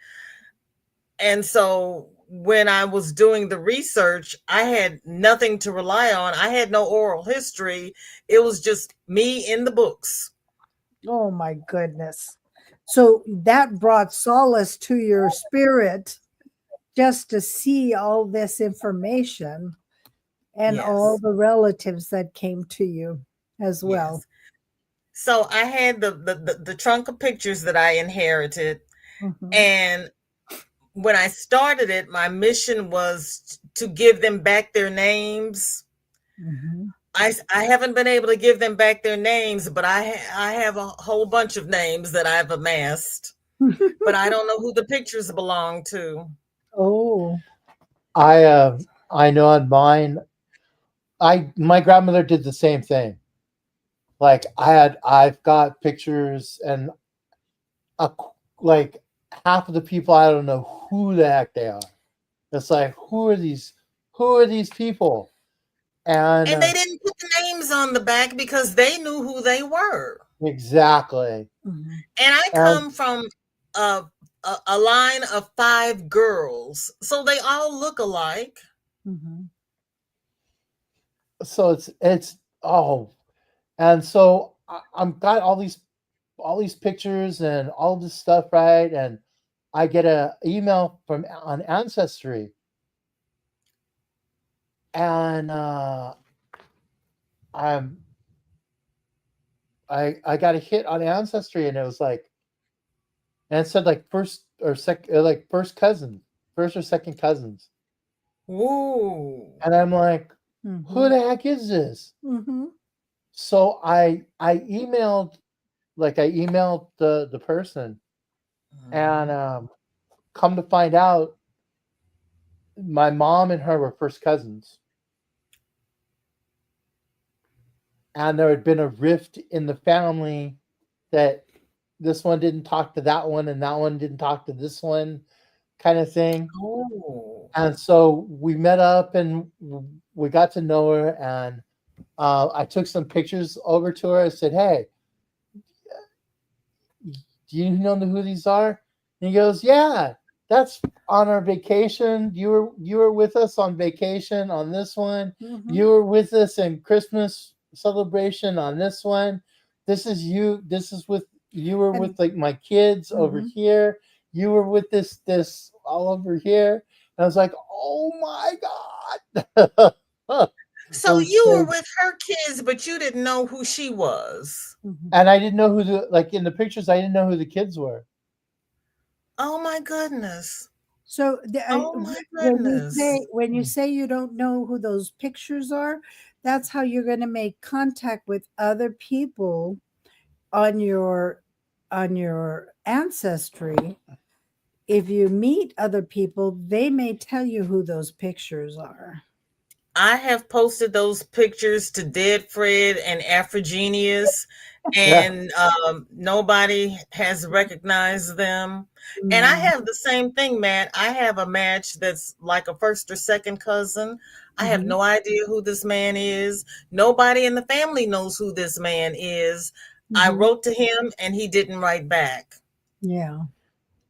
And so when I was doing the research, I had nothing to rely on. I had no oral history. It was just me in the books. Oh my goodness. So that brought solace to your spirit just to see all this information and all Yes. the relatives that came to you as well. Yes. So I had the trunk of pictures that I inherited. Mhm. And when I started it, my mission was to give them back their names. Mhm. I haven't been able to give them back their names, but I have a whole bunch of names that I've amassed, but I don't know who the pictures belong to. Oh. I I know on mine. I my grandmother did the same thing. Like I've got pictures and a, like half of the people I don't know who the heck they are. It's like who are these people? And And they didn't put the names on the back because they knew who they were. exactly. Mhm. And I And come from a, a line of five girls, so they all look alike. Mhm. so it's oh, and so I'm got all these pictures and all this stuff, right? And I get a email from on Ancestry, and I'm I got a hit on Ancestry, and it was like, and it said like first or second, like first or second cousins, Woo. and I'm like, who Mhm. the heck is this? Mhm. So I emailed I emailed the person, and Mhm. come to find out, my mom and her were first cousins, and there had been a rift in the family that this one didn't talk to that one and that one didn't talk to this one, kind of thing. Oh. And so we met up and we got to know her, and I took some pictures over to her. I said, "Hey, do you know who these are?" And he goes, "Yeah, that's on our vacation. You were with us on vacation on this one. You Mhm. were with us in Christmas celebration on this one. This is you. This is with you were And with like my kids over mhm. here. You were with this all over here." And I was like, "Oh my god!" It So was you were crazy. with her kids, but you didn't know who she was. Mhm. And I didn't know who the like in the pictures. I didn't know who the kids were. Oh my goodness. So Oh my goodness. when you say you don't know who those pictures are, that's how you're going to make contact with other people on your ancestry. If you meet other people, they may tell you who those pictures are. I have posted those pictures to Dead Fred and Afrogenius, Yeah. and nobody has recognized them. And I No. have the same thing, Matt. I have a match that's like a first or second cousin. I have Mhm. no idea who this man is. Nobody in the family knows who this man is. I Mhm. wrote to him and he didn't write back. Yeah.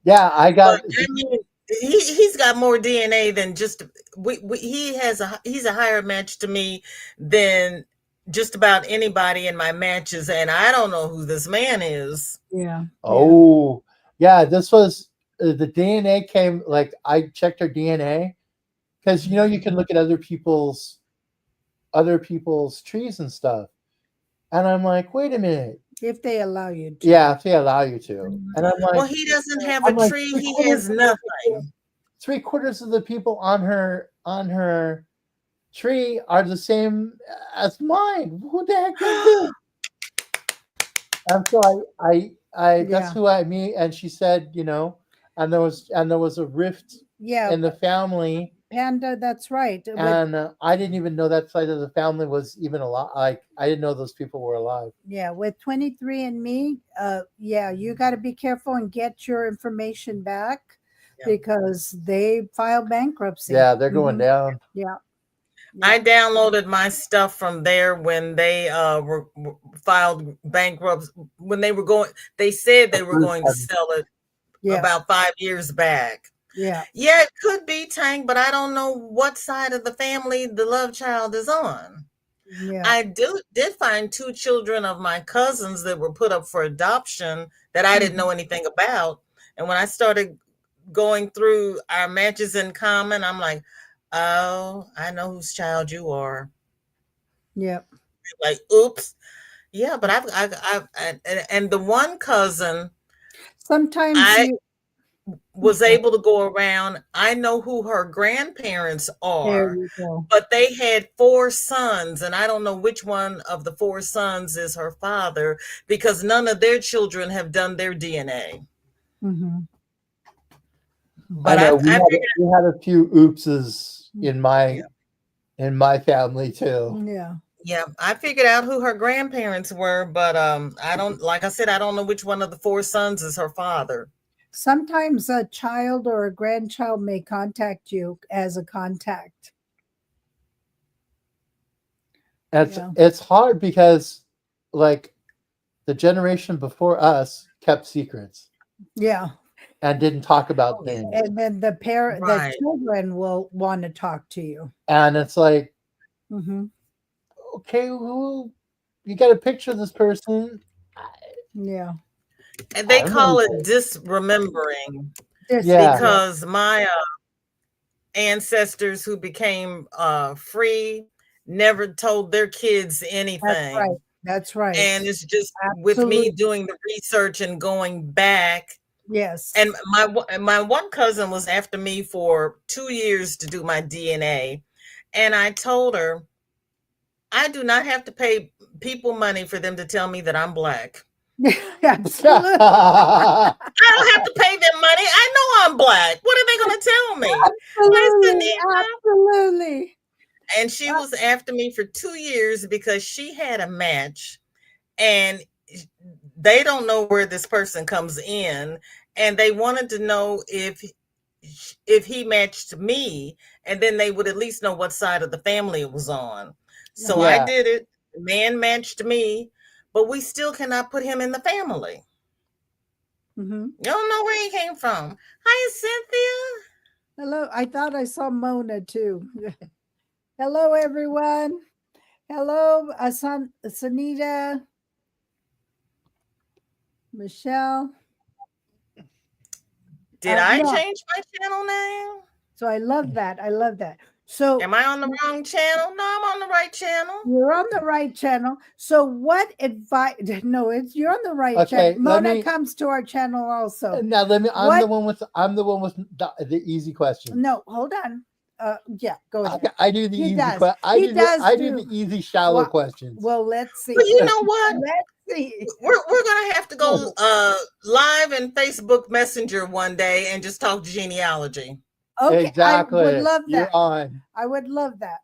Yeah, I But got I mean, he's got more DNA than just he has he's a higher match to me than just about anybody in my matches, and I don't know who this man is. Yeah. Yeah. oh, yeah, this was the DNA came like I checked her DNA because you can look at other people's trees and stuff. And I'm like, "Wait a minute." If they allow you to. Yeah, if they allow you to. Mhm. And Well, he doesn't have a I'm like tree. three He quarters has of the people, nothing. three quarters of the people on her tree are the same as mine. Who the heck is this? And so I that's Yeah. who I meet. And she said, and there was a rift Yeah. in the family. Panda, that's right. And I didn't even know that side of the family was even alive. Like, I didn't know those people were alive. Yeah, with 23andMe, yeah, you got to be careful and get your information back Yeah. because they file bankruptcy. Yeah, they're going Mhm. down. Yeah. I downloaded my stuff from there when they were filed bankrupt. When they were going, they said they were going to sell it Yeah. about 5 years back. Yeah. Yeah, it could be Tank, but I don't know what side of the family the love child is on. Yeah. I did find two children of my cousins that were put up for adoption that I didn't know anything about. And when I started going through our matches in common, I'm like, oh, I know whose child you are. Yeah. Like, oops. Yeah, but and the one cousin, Sometimes I you was able to go around. I know who her grandparents there are, you go. but they had four sons, and I don't know which one of the four sons is her father because none of their children have done their DNA. Mm-hmm. But I know I figured, we had a few oopses yeah, in my family too. Yeah. I figured out who her grandparents were, but I don't, like I said, I don't know which one of the four sons is her father. Sometimes a child or a grandchild may contact you as a contact. Yeah. It's hard because, like, the generation before us kept secrets Yeah. and didn't talk about Oh yeah, things. And then the right. children will want to talk to you. And it's like, Mm-hmm. okay, well, you got a picture of this person. Yeah. And I they don't know. call it disremembering Yeah. because my ancestors who became free never told their kids That's right. anything. That's right. And it's just with me Absolutely. doing the research and going back. Yes. And my one cousin was after me for 2 years to do my DNA. And I told her, I do not have to pay people money for them to tell me that I'm Black. Absolutely. I don't have to pay them money. I know I'm Black. What are they going to tell me? Absolutely. Absolutely. And she was after me for 2 years because she had a match and they don't know where this person comes in. And they wanted to know if he matched me, and then they would at least know what side of the family it was on. So I Yeah. did it. The man matched me, but we still cannot put him in the family. Mm-hmm. You don't know where he came from. Hi, Cynthia. Hello. I thought I saw Mona too. Hello, everyone. Hello, Sanita, Michelle. Did I No. change my channel name? So I love that. I love that. So Am I on the wrong channel? No, I'm on the right channel. you're on the right channel. So what advice? No, you're on the right Okay, channel. Mona comes to our channel also. Now let me. I'm What- the one with the easy question. No, hold on. Yeah, go ahead. I do the He easy does. question. I He do does the easy shallow Well- questions. Well, let's see. But you know what? Let's see. We're gonna have to go live in Facebook Messenger one day and just talk genealogy. Okay, Exactly. I would love that. You're on. I would love that.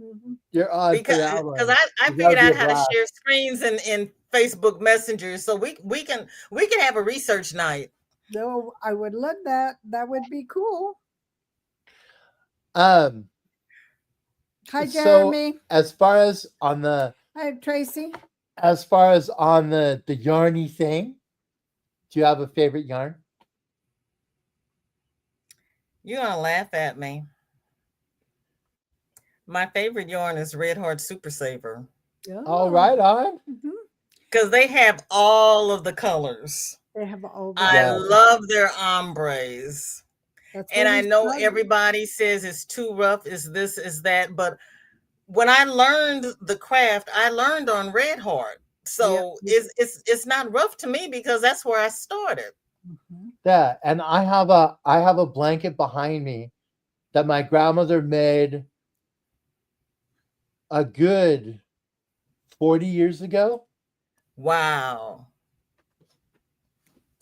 Mhm. You're on Because for that one. I That figured would be out a how to blast. share screens in Facebook Messenger, so we can have a research night. No, I would love that. That would be cool. Um. Hi, So Jeremy. as far as on the Hi, Tracy. the yarny thing, do you have a favorite yarn? You're gonna laugh at me. My favorite yarn is Red Heart Super Saver All right, on. because they have all of the colors. They have all the. I Yes. love their ombres. That's And what I we know started. everybody says it's too rough, is this, is that, but when I learned the craft, I learned on Red Heart. So it's not rough to me because that's where I started. Yeah, and I have a blanket behind me that my grandmother made a good 40 years ago. Wow.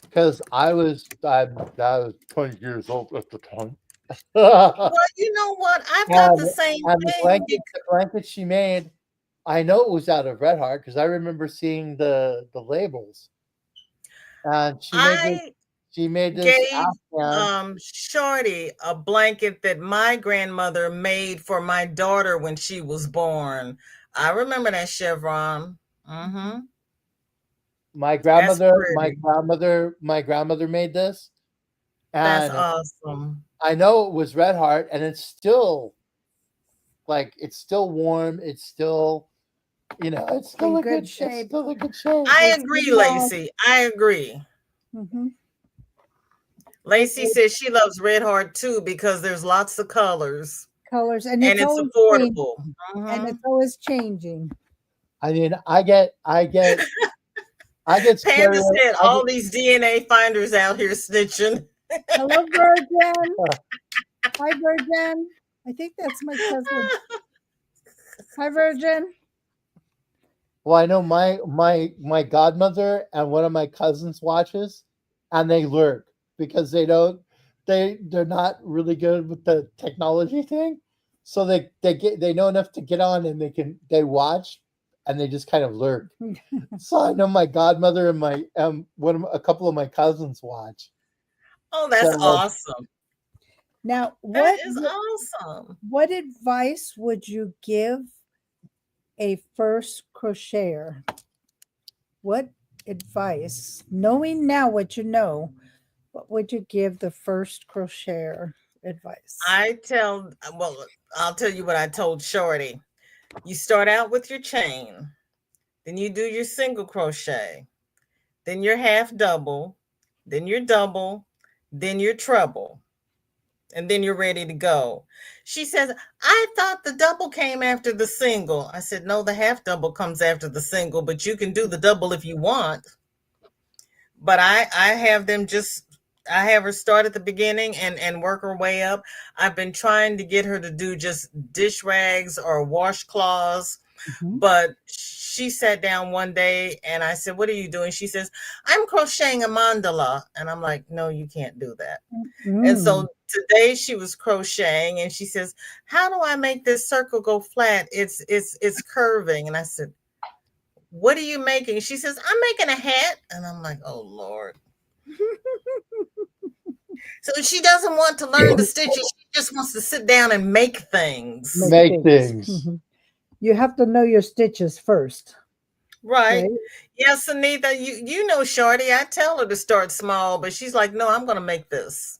Because I was 20 years old at the time. and Well, you know what? I've got the same the thing. blanket she made, I know it was out of Red Heart because I remember seeing the labels. And I she made this gave Afghan. Shorty a blanket that my grandmother made for my daughter when she was born. I remember that chevron. Mm-hmm. That's pretty. My grandmother made this, That's and awesome. I know it was Red Heart, and it's still like it's still warm. It's still it's still In a good good shape. shape. I It's agree, small. Lacey. I agree. Mm-hmm. Lacey says she loves Red Heart too because there's lots of colors Colors, and and it's it's always affordable. changing. And Hmm. it's always changing. I mean, I get Panda scary. said I get all these DNA finders out here snitching. Hello, Virgin. Hi, Virgin. I think that's my cousin. Hi, Virgin. well, I know my godmother and one of my cousins watches, and they lurk because they're not really good with the technology thing, so they know enough to get on and they watch, and they just kind of lurk. So I know my godmother and my a couple of my cousins watch. Oh, that's So awesome. Now, That is awesome. what advice would you give a first crocheter? What advice, knowing now what you know, what would you give the first crocheter advice? Well, I'll tell you what I told Shorty. You start out with your chain, then you do your single crochet, then your half double, then your double, then your treble, and then you're ready to go. She says, I thought the double came after the single. I said, no, the half double comes after the single, but you can do the double if you want. But I have them just I have her start at the beginning and work her way up. I've been trying to get her to do just dish rags or washcloths, Mhm. but she sat down one day and I said, "What are you doing?" She says, "I'm crocheting a mandala." And I'm like, "No, you can't do that." And Mm. so today she was crocheting and she says, "How do I make this circle go flat? It's curving." And I said, "What are you making?" She says, "I'm making a hat." And I'm like, "Oh Lord." So she doesn't want to learn the stitches. She just wants to sit down and make things. Make make things. things. Mhm. You have to know your stitches first, Right. right? Yes, Anita, you know Shorty. I tell her to start small, but she's like, no, I'm gonna make this.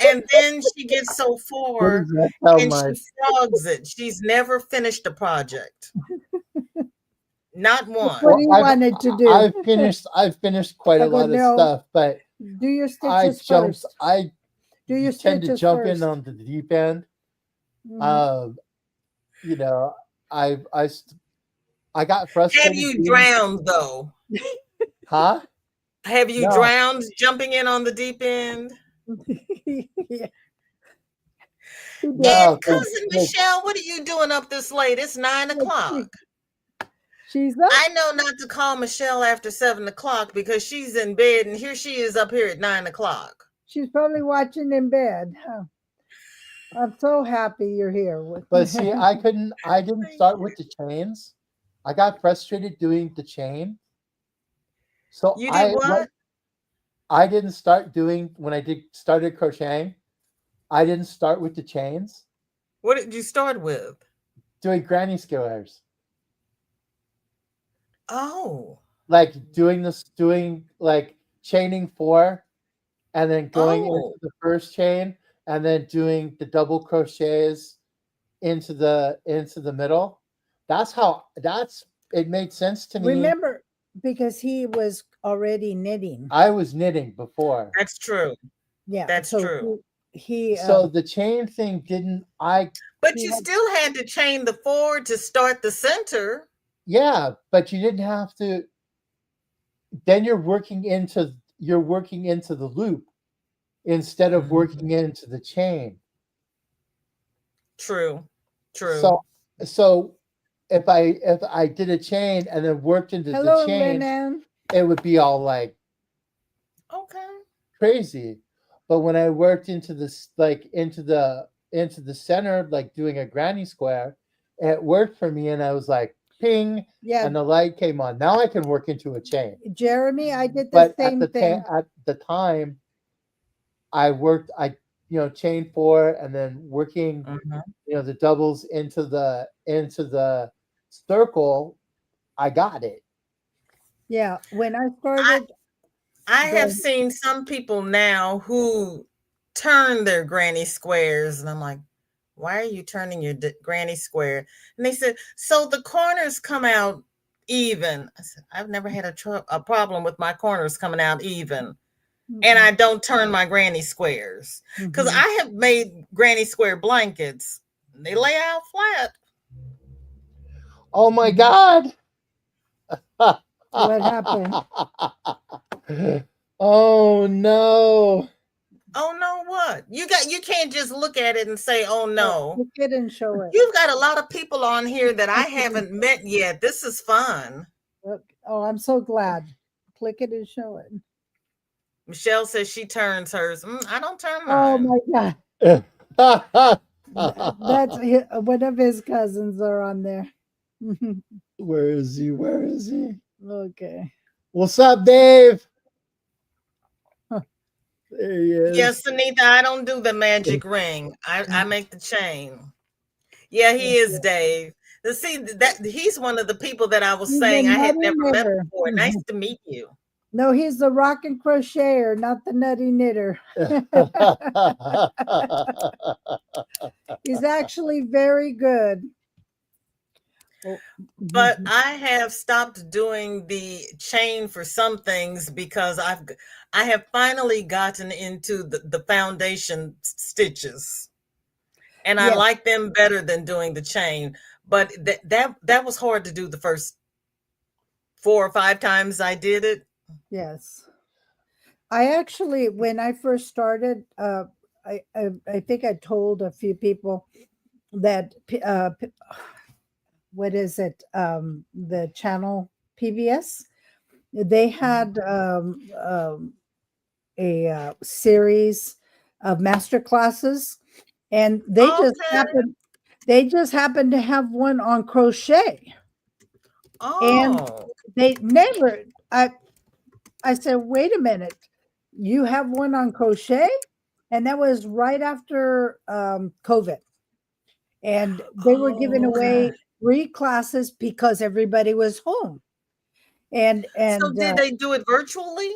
And then she gets so What far does that tell and she my frogs it. She's never finished a project. Not What one. do well you want it to do? I've finished quite I a go, lot of no, stuff, but do your stitches first. I Do your tend to stitches jump in first. on the deep end. Mhm. Um, you know, I I st- I got Have frustrated you doing, drowned though? huh? Have you No, drowned jumping in on the deep end? Yeah, she did. And no, cousin Michelle, what are you doing up this late? It's nine Let's see. o'clock. She's up. I know not to call Michelle after 7 o'clock because she's in bed and here she is up here at 9 o'clock. She's probably watching in bed. Huh. I'm so happy you're here with. but see, I didn't Thank start you. with the chains. I got frustrated doing the chain, so You did what what? I didn't start doing when I did started crocheting. I didn't start with the chains. What did you start with? Doing granny squares, Oh, like doing like chaining four, and then going into oh, the first chain, and then doing the double crochets into the middle. That's it made sense to me. Remember, because he was already knitting. I was knitting before. that's true. Yeah, That's so true. he So the chain thing didn't But he you had still had to chain the forward to start the center. yeah, but you didn't have to then you're working into the loop instead of Mhm. working into the chain. True, So true. so if I did a chain and then worked into the hello, chain, Lennon. it would be all like Okay. crazy. But when I worked into this, like into the center, like doing a granny square, it worked for me, and I was like, ping, Yeah, and the light came on. Now I can work into a chain. Jeremy, I did the But same thing. at the time, I worked, chain four, and then working, Mhm. the doubles into the circle. I got it. Yeah, when I I started, I have go. seen some people now who turn their granny squares, and I'm like, why are you turning your granny square? And they said, so the corners come out even. I said, I've never had a problem with my corners coming out even. And Mm-mm. I don't turn my granny squares because Mhm. I have made granny square blankets. They lay out flat. Oh my God. What happened? Oh no. Oh no, what? You can't just look at it and say, "Oh Oh, no." click it and show it. You've got a lot of people on here that I Click it and haven't met yet. This is fun. look. Oh, I'm so glad. Click it and show it. Michelle says she turns hers. I don't turn Oh mine. my God. That's one of his cousins are on there. Where is he? Where is he? Okay. What's up, Dave? There he is. Yes, Anita, I don't do the magic ring. I make the chain. Yeah, he is Dave. See that he's one of the people that I was He's the saying I had nutty never met knitter. before. Nice to meet you. No, he's the rock and crocheter, not the nutty knitter. He's actually very good. Oh, But I have stopped doing the chain for some things because I have finally gotten into the foundation stitches, and I yes, like them better than doing the chain. But that was hard to do the first 4 or 5 times I did it. yes. I actually, when I first started, I think I told a few people that what is it? The channel PBS. They had a series of master classes, and Okay. they just happened to have one on crochet, and Oh. they never. I said, wait a minute, you have one on crochet, and that was right after COVID, and they were giving Oh, okay. away free classes because everybody was home, and So and did uh, they do it virtually?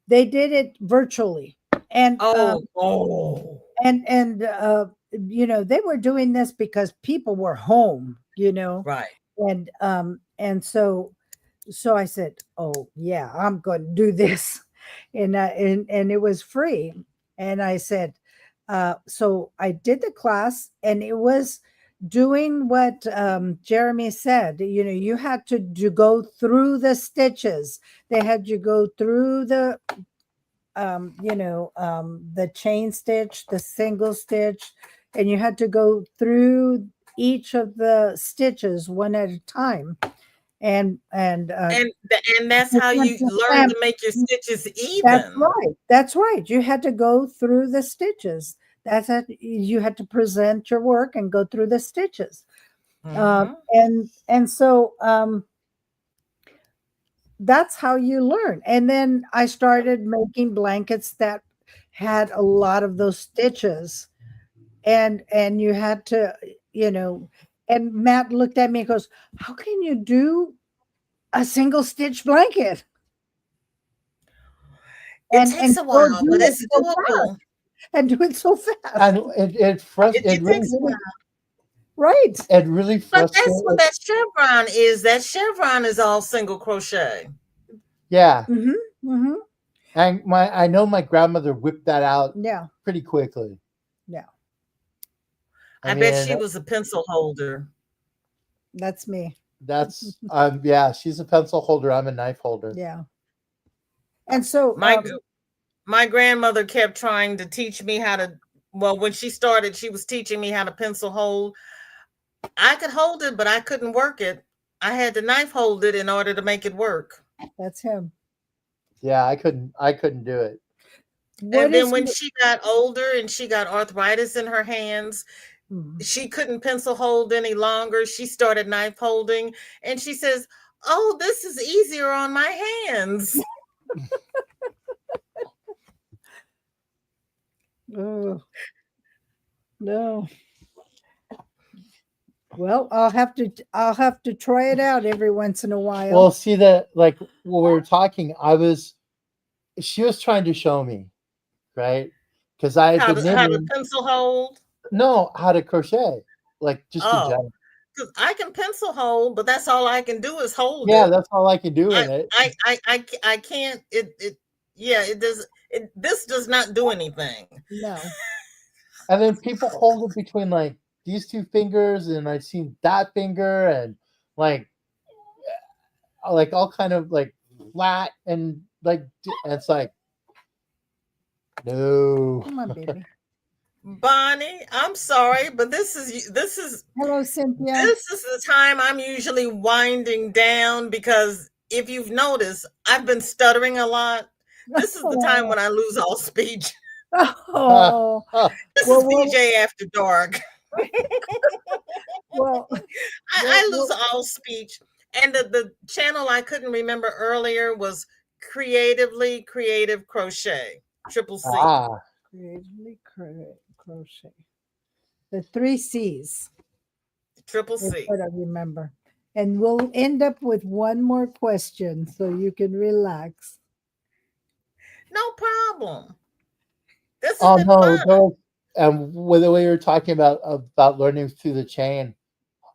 they did it virtually, and Oh, oh. they were doing this because people were home, Right. and so I said, oh yeah, I'm going to do this, and it was free, and I said, so I did the class, and it was doing what Jeremy said. You had to go through the stitches. They had you go through the chain stitch, the single stitch, and you had to go through each of the stitches one at a time. And And that's how you learn to make your stitches that's even. right. That's right. You had to go through the stitches. That's how you had to present your work and go through the stitches. Mhm. And so that's how you learn. And then I started making blankets that had a lot of those stitches, and you had to, you know, and Matt looked at me and goes, "How can you do a single stitch blanket It and takes a go while, but do it it's so fast doable. and do it so fast?" And It takes a while. Right. it really But that's what frustrated. that chevron is. That chevron is all single crochet. Yeah, Mhm. Mhm. and I know my grandmother whipped that out Yeah. pretty quickly. Yeah. I I bet mean, she was a pencil holder. That's me. that's yeah, she's a pencil holder. I'm a knife holder. Yeah. And so My my grandmother kept trying to teach me how to. Well, when she started, she was teaching me how to pencil hold. I could hold it, but I couldn't work it. I had to knife hold it in order to make it work. that's him. Yeah, I couldn't do it. What And then is when your she got older and she got arthritis in her hands, Mhm. she couldn't pencil hold any longer. She started knife holding and she says, "Oh, this is easier on my hands." Oh, no. Well, I'll have to try it out every once in a Well, while. see that like when we were talking, she was trying to show me, right? Because I had been How to knitting, pencil hold. no, how to crochet, like just in Oh, general. because I can pencil hold, but that's all I can do is hold Yeah, it. that's all I can do in it. I can't. Yeah, it does. This does not do anything. No. And then people hold it between like these two fingers, and I seen that finger, and like like all kind of like flat and like and it's like no. Come on, baby. Bonnie, I'm sorry, but Hello, Cynthia. this is the time I'm usually winding down because if you've noticed, I've been stuttering a lot. This is the time Oh, when I lose all speech. oh. This Well, is PJ after dark. well, I lose well, all speech. And the channel I couldn't remember earlier was Creatively Creative Crochet, Triple C, Ah, creatively crochet. The three C's Triple is C. what I remember. And we'll end up with one more question so you can relax. No problem. This has oh been no, fun. no. And with the way you were talking about learning through the chain,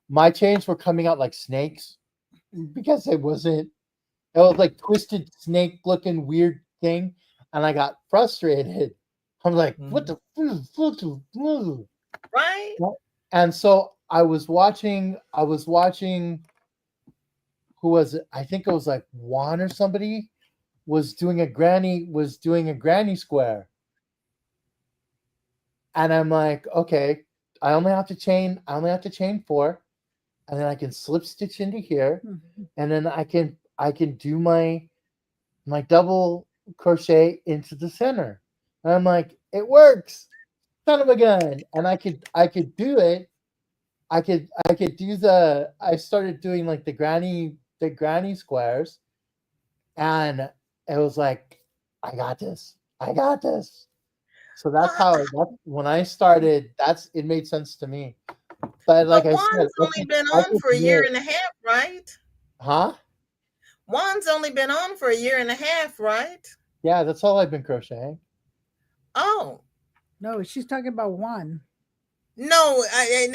my chains were coming out like snakes because it was like twisted snake looking weird thing, and I got frustrated. I'm like, what Mhm. the what? Right? And so I was watching who was it? I think it was like Juan or somebody was doing a granny square, and I'm like, okay, I only have to chain four, and then I can slip stitch into here, Mhm. and then I can do my double crochet into the center. And I'm like, it works, son of a gun. And I could do it. I could do I started doing like the granny squares, and it was like, I got this. I got this. So that's Well, how that when I started, it made sense to me. But like but I said, Juan's only been I on could for a year knit, and a half, right? huh? Juan's only been on for a year and a half, right? Yeah, that's all I've been crocheting. Oh, No, she's talking about one. no. And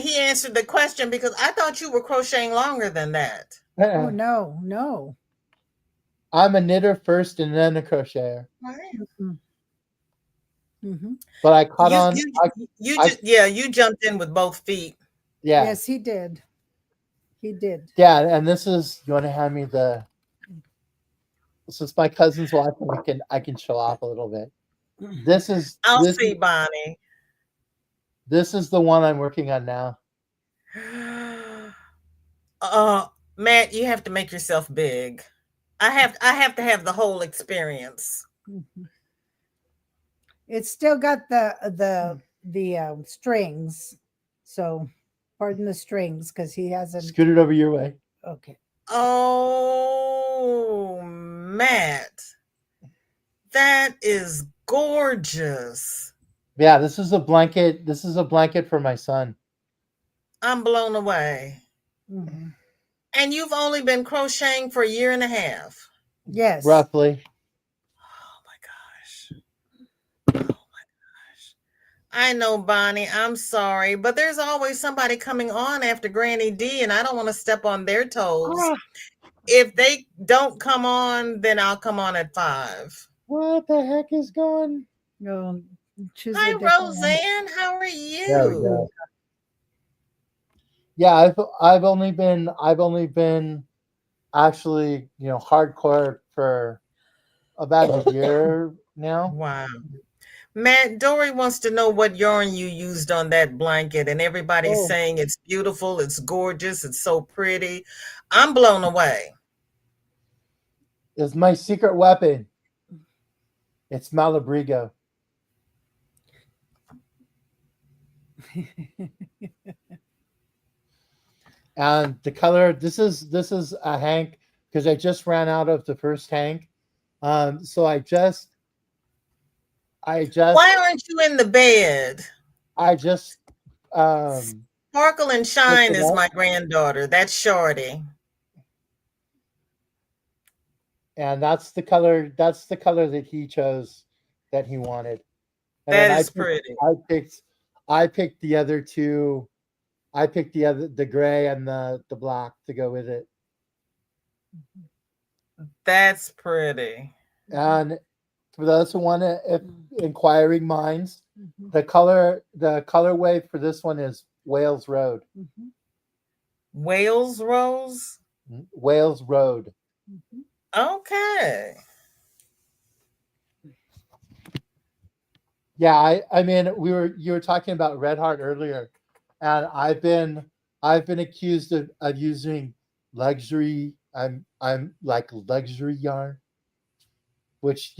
he answered the question because I thought you were crocheting longer than that. Oh, no, no. I'm a knitter first and then a crocheter. Right. Mm-mm. Mhm. But I caught You, on. you, you I just, yeah, you jumped in with both feet. Yeah, Yes, he did. He did. yeah. And this is you want to hand me the since my cousin's watching, I can show off a little bit. This is I'll this see, Bonnie. this is the one I'm working on now. Uh, Matt, you have to make yourself big. I have to have the whole experience. Mhm. It's still got the strings. So, pardon the strings because he hasn't. Scoot it over your way. Okay. Oh, Matt, that is gorgeous. Yeah, this is a blanket. This is a blanket for my son, I'm blown away. Mhm. And you've only been crocheting for a year and a half. Yes. roughly. Oh my gosh. Oh my gosh. I know, Bonnie. I'm sorry, but there's always somebody coming on after Granny D, and I don't want to step on their toes. Ah, If they don't come on, then I'll come on at 5. What the heck is going? no, choose a Hi, different one. Roseanne. How are There we you? go. Yeah, I've only been actually hardcore for about a year now. Wow. Matt, Dory wants to know what yarn you used on that blanket, and everybody's Oh, saying it's beautiful, it's gorgeous, it's so pretty. I'm blown away. It's my secret weapon. It's Malabrigo. And the color, this is a hank because I just ran out of the first hank. So I Why just aren't you in the bed? I just um Sparkle and picked Shine it is up, my granddaughter. That's Shorty. and that's the color that he chose, that he wanted. And then That I is picked pretty. I picked I picked the other two. I picked the gray and the black to go with it. That's pretty. And for those who want to, if inquiring minds, Mhm. the colorway for this one is Wales Road. Mhm. Wales Rose? Wales Road. Mhm. Okay. Yeah, I mean, you were talking about Red Heart earlier, and I've been accused of using luxury. I'm like luxury yarn, which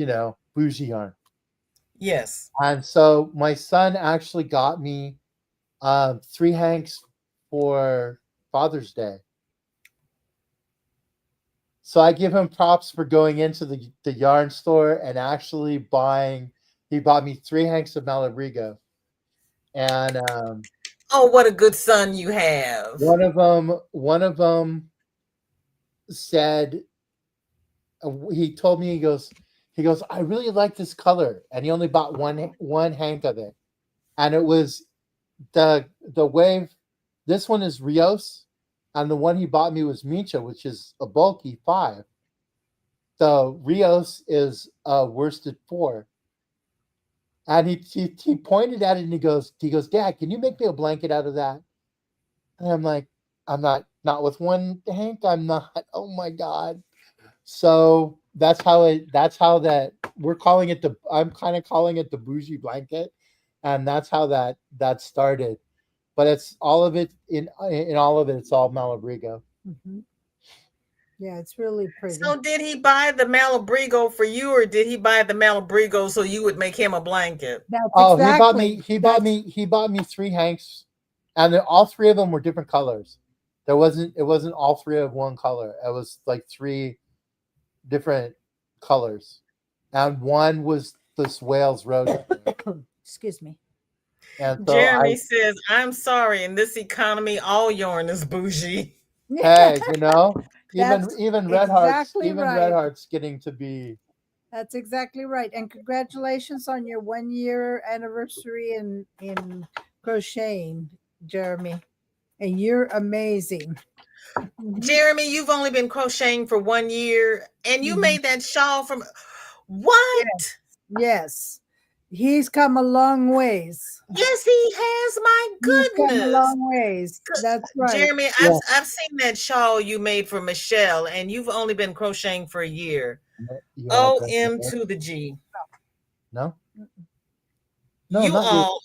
bougie yarn. Yes. And so my son actually got me three hanks for Father's Day. So I give him props for going into the yarn store and actually buying. He bought me three hanks of Malabrigo, and Oh, what a good son you have. one of them said, he told me, he goes, I really like this color, and he only bought one hank of it, and it was the wave. This one is Rios, and the one he bought me was Micha, which is a bulky 5. The Rios is worsted 4. And he pointed at it and he goes, Dad, can you make me a blanket out of that? And I'm like, I'm not with one Hank. I'm not. Oh my God. So that's how that we're calling it I'm kind of calling it the bougie blanket. And that's how that started. But it's all of it in all of it, it's all Malabrigo. Mhm. Yeah, it's really pretty. So did he buy the Malabrigo for you or did he buy the Malabrigo so you would make him a blanket? That's Oh, he bought me exactly. he bought That's me he bought me three Hanks, and all three of them were different colors. It wasn't all three of one color. It was like three different colors, and one was this Wales Road color. excuse me. And so Jeremy says, I'm sorry, in this economy, all yarn is bougie. hey, even That's even Red Hearts, exactly even Red right. Hearts getting to be. That's exactly right. And congratulations on your 1 year anniversary in crocheting, Jeremy. And you're amazing. Mhm. Jeremy, you've only been crocheting for 1 year and you Mhm. made that shawl from Yeah. what? Yes. He's come a long ways. Yes, he has. My He's come a goodness. long ways. 'Cause, That's right. Jeremy, I've Yeah. I've seen that shawl you made for Michelle, and you've only been crocheting for a year. You want to drink OM it? to the G. No, no, You not you. all,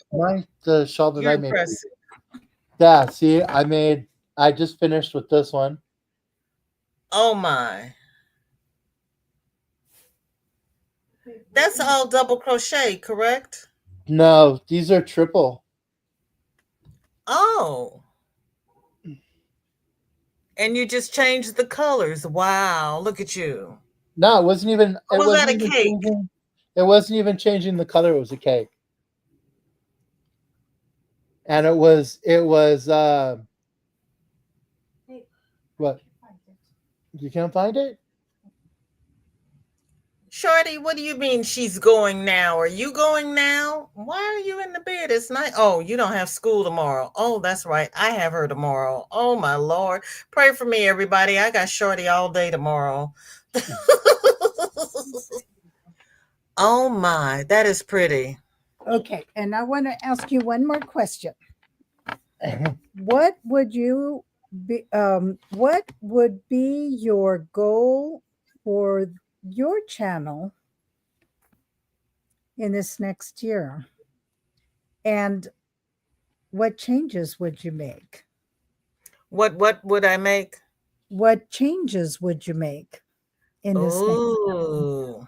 The shawl that you're I made. impressive. Yeah, see, I just finished with this one. Oh my. That's all double crochet, correct? No, these are triple. Oh. And you just changed the colors. Wow, look at you. No, it wasn't even. Or It was that wasn't a even cake? changing. It wasn't even changing the color. It was a cake, and it was. What, you can't find it? Shorty, what do you mean she's going now? Are you going now? Why are you in the bed? It's night. Oh, you don't have school tomorrow. Oh, that's right. I have her tomorrow. Oh my Lord. Pray for me, everybody. I got Shorty all day tomorrow. Oh my, that is pretty. Okay. And I want to ask you one more question. What would you what would be your goal for your channel in this next year? And what changes would you make? What would I make? What changes would you make in this next channel?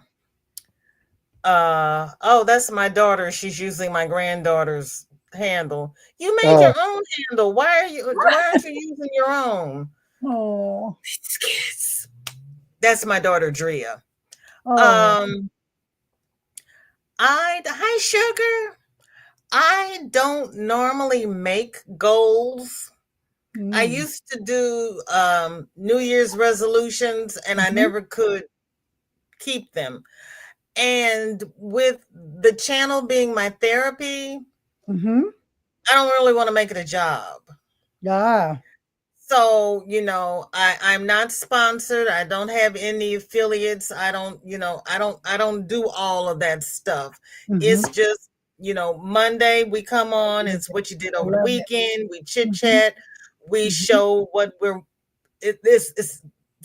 Oh. Oh, that's my daughter. She's using my granddaughter's handle. You made Oh, your own handle. Why aren't you using your own? Oh, These kids. That's my daughter Drea. oh. Um I Hi Sugar. I don't normally make goals. I Mm. used to do New Year's resolutions and I Mhm. never could keep them. And with the channel being my therapy, Mhm. I don't really want to make it a job. Yeah. So, I'm not sponsored. I don't have any affiliates. I don't do all of that stuff. Mhm. It's just, Monday we come I on, love it's it. what you did I over the love it. weekend, we chit Mhm. chat, we Mhm. show what we're it, this is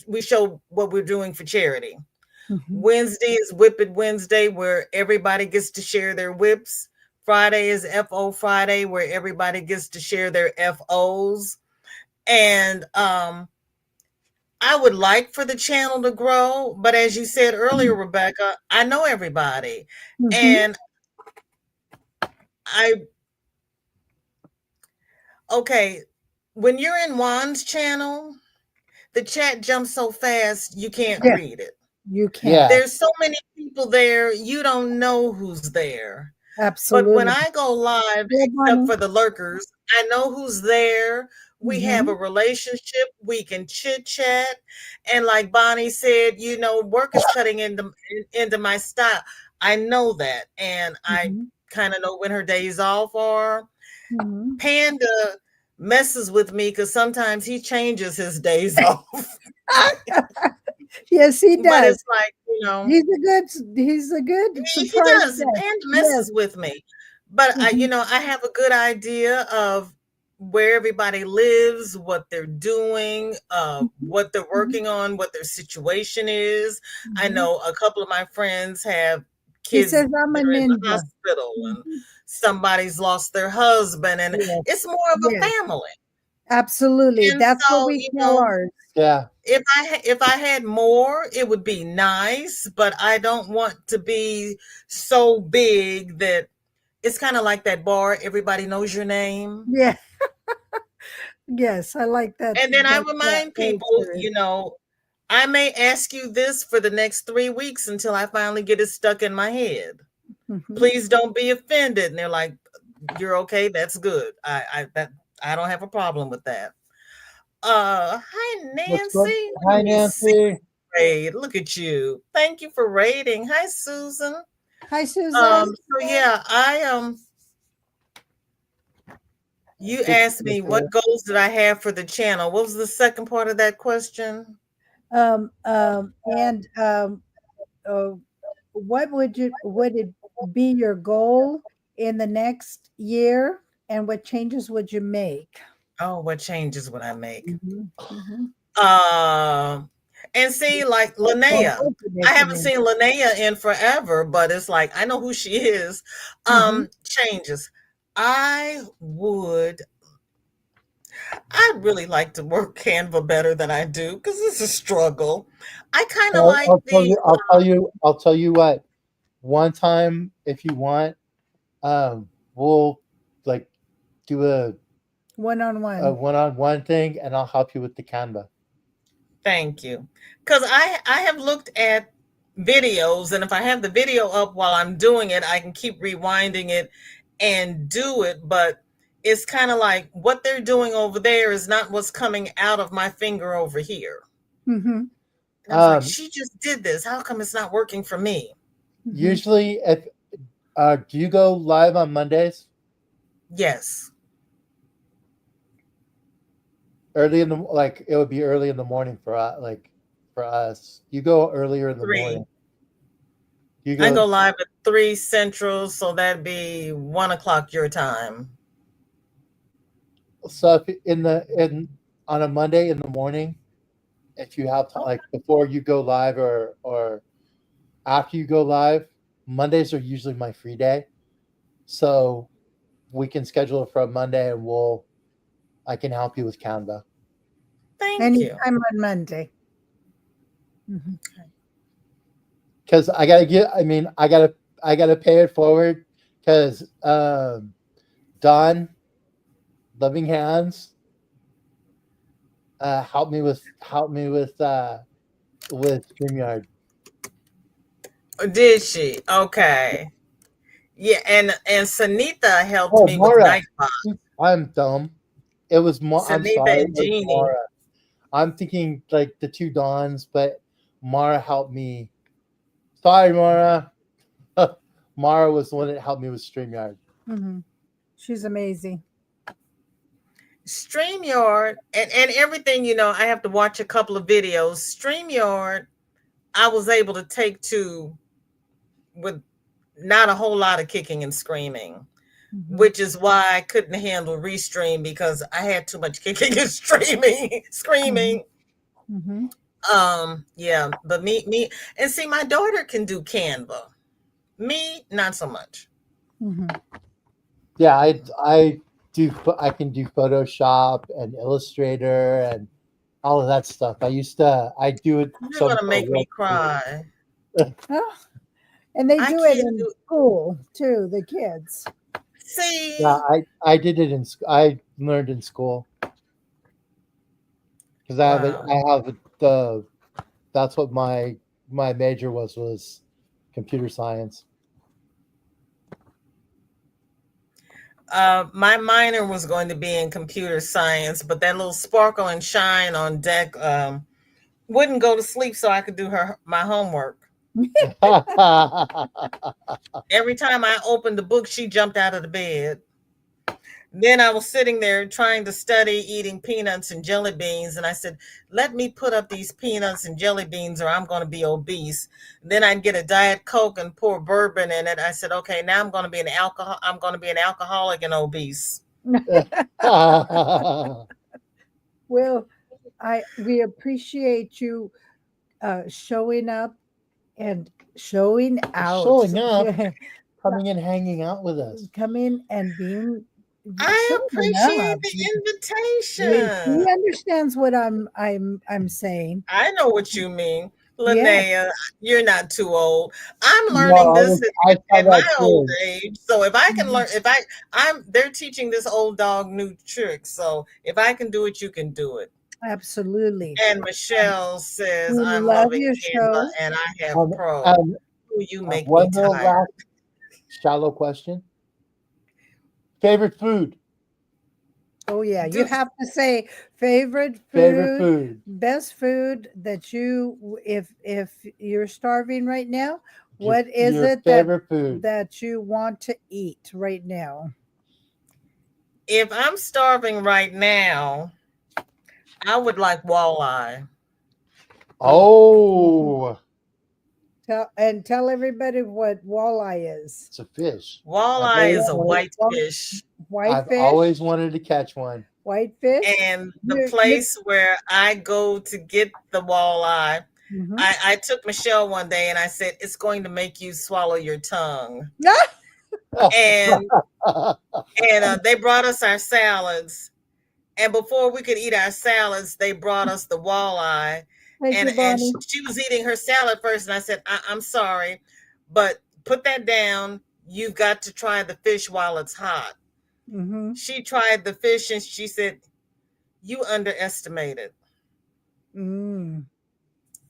we show what we're doing for charity. Mhm. Wednesday is Whip It Wednesday, where everybody gets to share their whips. Friday is FO Friday, where everybody gets to share their FOs. And I would like for the channel to grow, but as you said earlier, Rebecca, I know everybody. Mhm. And I okay, when you're in Juan's channel, the chat jumps so fast you can't Yeah, read it. you can. yeah. There's so many people there, you don't know who's there. But when Absolutely. I go live, Yeah, except Bonnie. for the lurkers, I know who's there. We have a Mhm. relationship. We can chit chat, and like Bonnie said, work is cutting into my style. I know that, and I Mhm. kind of know when her days off are. Mhm. Panda messes with me because sometimes he changes his days off, Yes, he but does. it's like He's a good he surprise does. guest. Panda Yes. messes with me. But Mhm. I have a good idea of where everybody lives, what they're doing, Mhm. what they're Mhm. working on, what their situation is. I Mhm. know a couple of my friends have He kids says I'm a that are in the ninja. hospital and Mhm. somebody's lost their husband and Yes. it's more of a Yes. family. Absolutely. And That's what so, we tell ours. Yeah. if I had more, it would be nice, but I don't want to be so big that it's kind of like that bar, everybody knows your name. Yeah. Yes, I like that And then I that remind people, answer. I may ask you this for the next 3 weeks until I finally get it stuck in my head. Mhm. Please don't be offended. And they're like, "You're okay. That's good. I don't have a problem with that." Hi What's going? Nancy. Let Hi, me see. Nancy. Raid. Look at you. Thank you for rating. Hi Susan. Hi, Susan. So yeah, you Good to asked see me you. what goals did I have for the channel. What was the second part of that question? And uh, what would it be your goal in the next year, and what changes would you make? Oh, what changes would I make? Mhm, mhm. Um, and see, like And Linnea, I haven't opening. seen Linnea in forever, but it's like I know who she is. Mhm, Changes. I would. I'd really like to work Canva better than I do because it's a struggle. I kind of like I'll tell the. you. I'll tell you. I'll tell you what. One time, if you want, we'll like do a one-on-one. one-on-one thing, and I'll help you with the Canva. Thank you, because I have looked at videos, and if I have the video up while I'm doing it, I can keep rewinding it and do it. But it's kind of like what they're doing over there is not what's coming out of my finger over here. Mhm, And I was like, Um, she just did this. How come it's not working for me? mhm. Usually, if do you go live on Mondays Yes, early in the like? It would be early in the morning for for us. You go earlier in the three. morning. You I go go live at 3 Central, so that'd be 1 o'clock your time. so if in on a Monday in the morning, if you have Okay, like before you go live or after you go live, Mondays are usually my free day. So we can schedule it for a Monday and I can help you with Canva. thank you. Anytime on Monday. Mhm. Because I gotta get I mean, I gotta I gotta pay it forward because Don, Loving Hands, helped me with StreamYard. Did she? Okay. Yeah, and Sanita helped Oh, me with Mara. Nightbot. I'm dumb. It was I'm Sanita sorry, it and was Jeannie. Mara. I'm thinking like the two Dons, but Mara helped me. Sorry, Mara. Mara was the one that helped me with StreamYard. Hmm. She's amazing. StreamYard and everything, I have to watch a couple of videos. StreamYard, I was able to take to with not a whole lot of kicking and screaming, Hmm. which is why I couldn't handle Restream because I had too much kicking and streaming, Hmm. screaming. Hmm. Yeah, but me, and see, my daughter can do Canva. Me, not so much. Hmm. Yeah, I can do Photoshop and Illustrator and all of that stuff. I do it You're some gonna for make me work too. cry. Oh, and they I do it can't in do. school too, the kids. Yeah, See, I did it I learned in school because wow. I have the that's what my major was computer science. My minor was going to be in computer science, but that little sparkle and shine on deck wouldn't go to sleep so I could do my homework. Every time I opened the book, she jumped out of the bed. Then I was sitting there trying to study eating peanuts and jelly beans, and I said, "Let me put up these peanuts and jelly beans, or I'm going to be obese." Then I'd get a diet coke and pour bourbon in it. I said, "Okay, now I'm going to be an alcohol. I'm going to be an alcoholic and obese." Well, I we appreciate you showing up and showing out. Showing up, coming and hanging out with us. Come in and being I showing appreciate up. the He invitation. understands what I'm saying. I know what you mean. Yeah, Linnea, you're not too old. I'm No, learning this I saw at my that old too. age. So if I can learn, mhm. they're teaching this old dog new tricks. So if I can do it, you can do it. Absolutely. And Michelle says, We I'm love loving your Canva show. and I have Um, pro. um, Ooh, you make me one little tired. last shallow question: favorite food? Oh yeah, you Do have to say favorite Favorite food, food? best food that if you're starving right now, Your what is your it favorite food? that you want to eat right now? if I'm starving right now, I would like walleye. Oh, mhm. Oh, Tell everybody what walleye is. it's a fish. Walleye is a white fish. White I've always fish, wanted to catch one. white fish. And the You place where I go to get the walleye, mhm. I took Michelle one day and I said, it's going to make you swallow your tongue. And they brought us our salads. And before we could eat our salads, they brought us the walleye. Thank you, And Bonnie. she was eating her salad first. And I said, I'm sorry, but put that down. You've got to try the fish while it's hot. Hmm. She tried the fish and she said, you underestimated. Mm.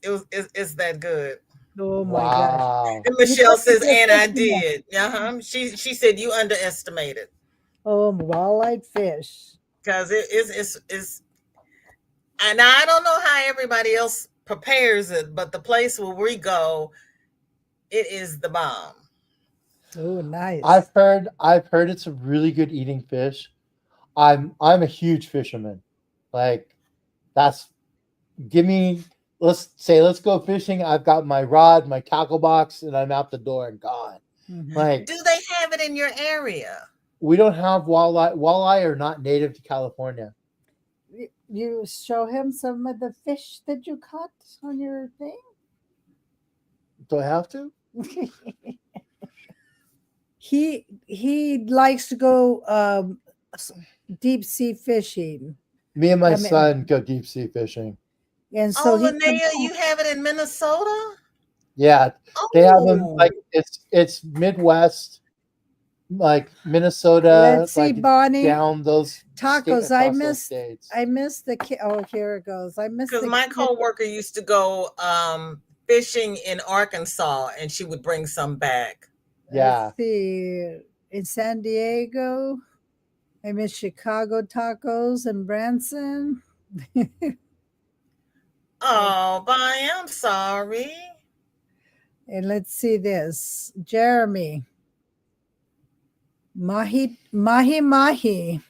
It's that good. Oh my gosh. Wow. And You got Michelle to says, go and I fishing now. did. Uh-huh. She said you underestimated Oh, walleye fish. because it's and I don't know how everybody else prepares it, but the place where we go, it is the bomb. Oh, nice. I've heard it's a really good eating fish. I'm a huge fisherman. Like that's give me let's go fishing. I've got my rod, my tackle box, and I'm out the door and gone. Hmm. Like Do they have it in your area? we don't have walleye. Walleye are not native to California. You show him some of the fish that you caught on your thing. Do I have to? He likes to go deep sea fishing. Me and my I mean, son go deep sea fishing. and so Oh, he comes Linnea, home. you have it in Minnesota? Yeah, they have them Oh, like it's Midwest, like Minnesota, Let's see, like Bonnie. down those state Tacos. across those states. I missed the oh, here it goes. I missed because the my kid. coworker used to go fishing in Arkansas, and she would bring some back. Let's Yeah, see. In San Diego. I miss Chicago tacos and Branson. Oh, bye. I'm sorry. And let's see this. Jeremy. Mahi mahi.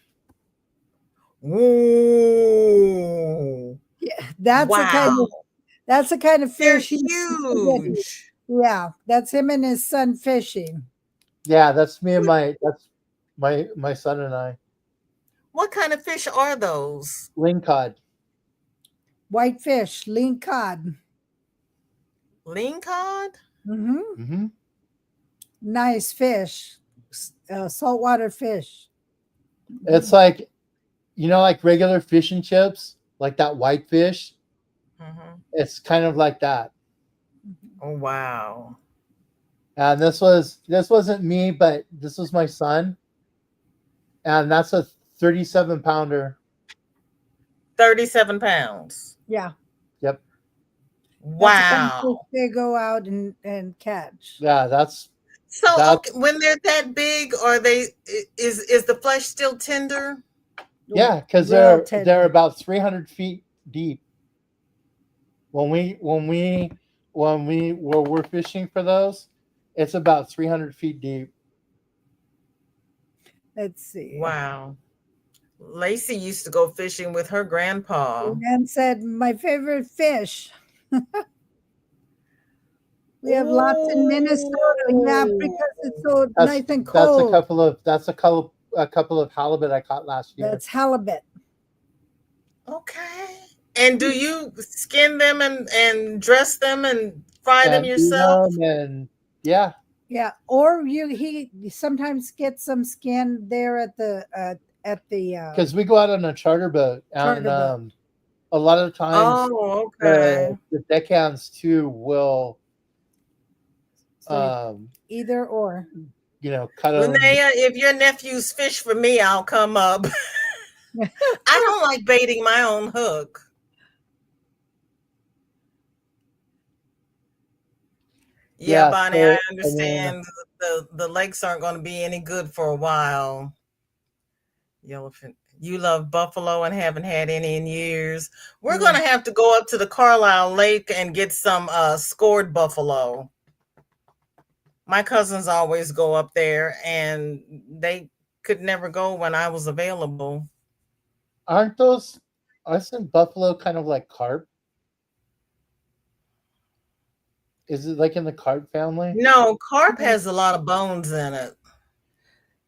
Woo! Yeah, Wow, that's the kind of they're fish he used to get. huge. Yeah, that's him and his son fishing. yeah, that's me and my son and I. What kind of fish are those? Lingcod. White fish, lean cod. Lean cod? Hmm. Hmm. Nice fish, saltwater fish. It's like like regular fish and chips, like that white fish. Hmm. It's kind of like that. Oh, wow. And this wasn't me, but this was my son, and that's a 37 pounder. 37 pounds. Yeah, Yep. that's the kind of fish Wow. they go out and catch. Yeah, So, that. okay, when they're that big, is the flesh still tender? Yeah, because Real they're tender. about 300 feet deep. When we're fishing for those, it's about 300 feet deep. Let's see. Wow. Lacey used to go fishing with her grandpa. And said, my favorite fish. We have lots in Minnesota. Yeah, Ooh. because it's so That's nice and that's cold. a couple of halibut I caught last year. That's halibut. Okay. And do you skin them and dress them and fry them And eat yourself? them, and yeah, Yeah, or he sometimes gets some skin there at the because we go out on a charter boat, and charter boat. a lot of times Oh, okay. the deckhands too will So um either or. cut them. Linnea, if your nephews fish for me, I'll come up. I don't like baiting my own hook. Yeah, Yeah, Bonnie, I so I mean, understand the lakes aren't going to be any good for a while. Elephant. You love buffalo and haven't had any in years. We're going Yeah. to have to go up to the Carlisle Lake and get some scored buffalo. My cousins always go up there, and they could never go when I was available. aren't those isn't buffalo kind of like carp? Is it like in the carp family? No, carp has a lot of bones in it.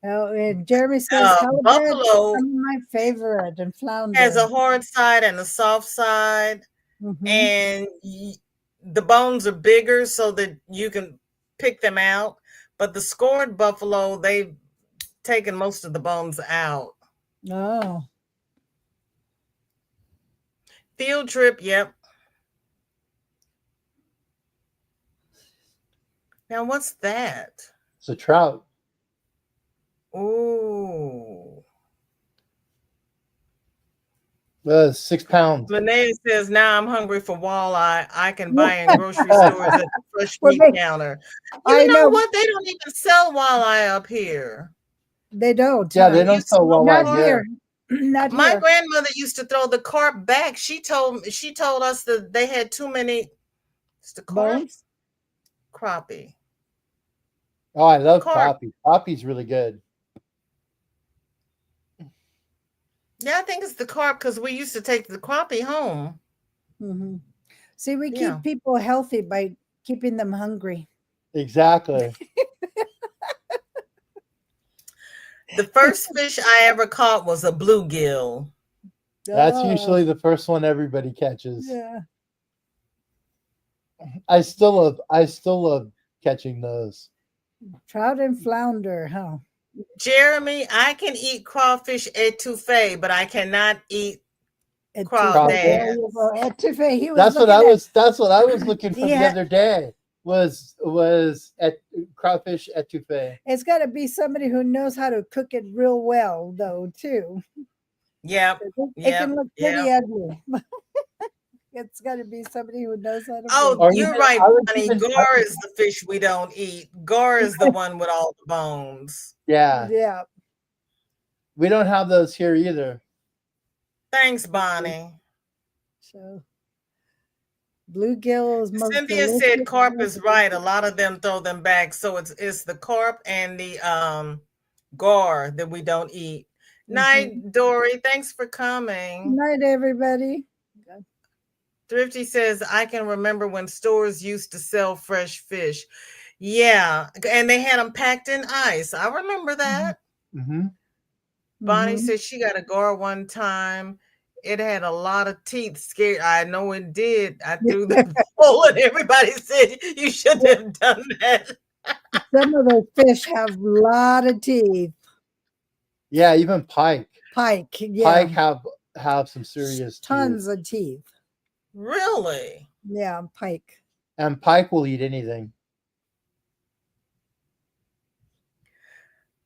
Oh, and Jeremy says halibut is Buffalo some of my favorite and has flounder. a hard side and a soft side, Hmm. and the bones are bigger so that you can pick them out. But the scored buffalo, they've taken most of the bones out. Oh, Field trip, yep. Now, what's that? It's a trout. Ooh. 6 pounds. Linnea says, now I'm hungry for walleye. I can buy in grocery stores at the fresh well, meat counter. You I know know what? They don't even sell walleye up here. they don't. Yeah, Huh? they You don't used to sell go Not walleye carp. here. here. Not My here. grandmother used to throw the carp back. She told us that they had too many. It's the carp Bones. crappie. Oh, I love Carp. crappie. Crappie's really good. Yeah, I think it's the carp because we used to take the crappie home. Hmm. See, we Yeah. keep people healthy by keeping them hungry. Exactly. The first fish I ever caught was a bluegill. That's Oh, usually the first one everybody catches. yeah. I still love catching those. Trout and flounder, huh? Jeremy, I can eat crawfish etouffee, but I cannot eat Etouffee. Crawfish. There crawdads. you go. Etouffee. He was That's what looking I at. was. That's what I was looking for the Yeah. other day. was at crawfish etouffee. It's got to be somebody who knows how to cook it real well, though, too. Yep, It yep, can look pretty yep. ugly. It's got to be somebody who knows how to Oh, make Or it. you're even right, I would Bonnie. even Gar is the fish we don't eat. Gar is the one with all the bones. yeah, Yeah. we don't have those here either. Thanks, Bonnie. So bluegill is most Cynthia said delicious. carp is right. A lot of them throw them back. So it's the carp and the gar that we don't eat. Mhm. Night, Dory. Thanks for coming. Night, everybody. Thrifty says, I can remember when stores used to sell fresh fish. Yeah, and they had them packed in ice. I remember Mhm. that. Hmm. Bonnie Mhm. says she got a gar one time. It had a lot of teeth. Scared. I know it did. I threw the bowl, and everybody said you shouldn't have done that. Some of those fish have a lot of teeth. Yeah, even pike. Pike, yeah, Pike have some serious teeth, tons of teeth. Really? Yeah, pike. and pike will eat anything.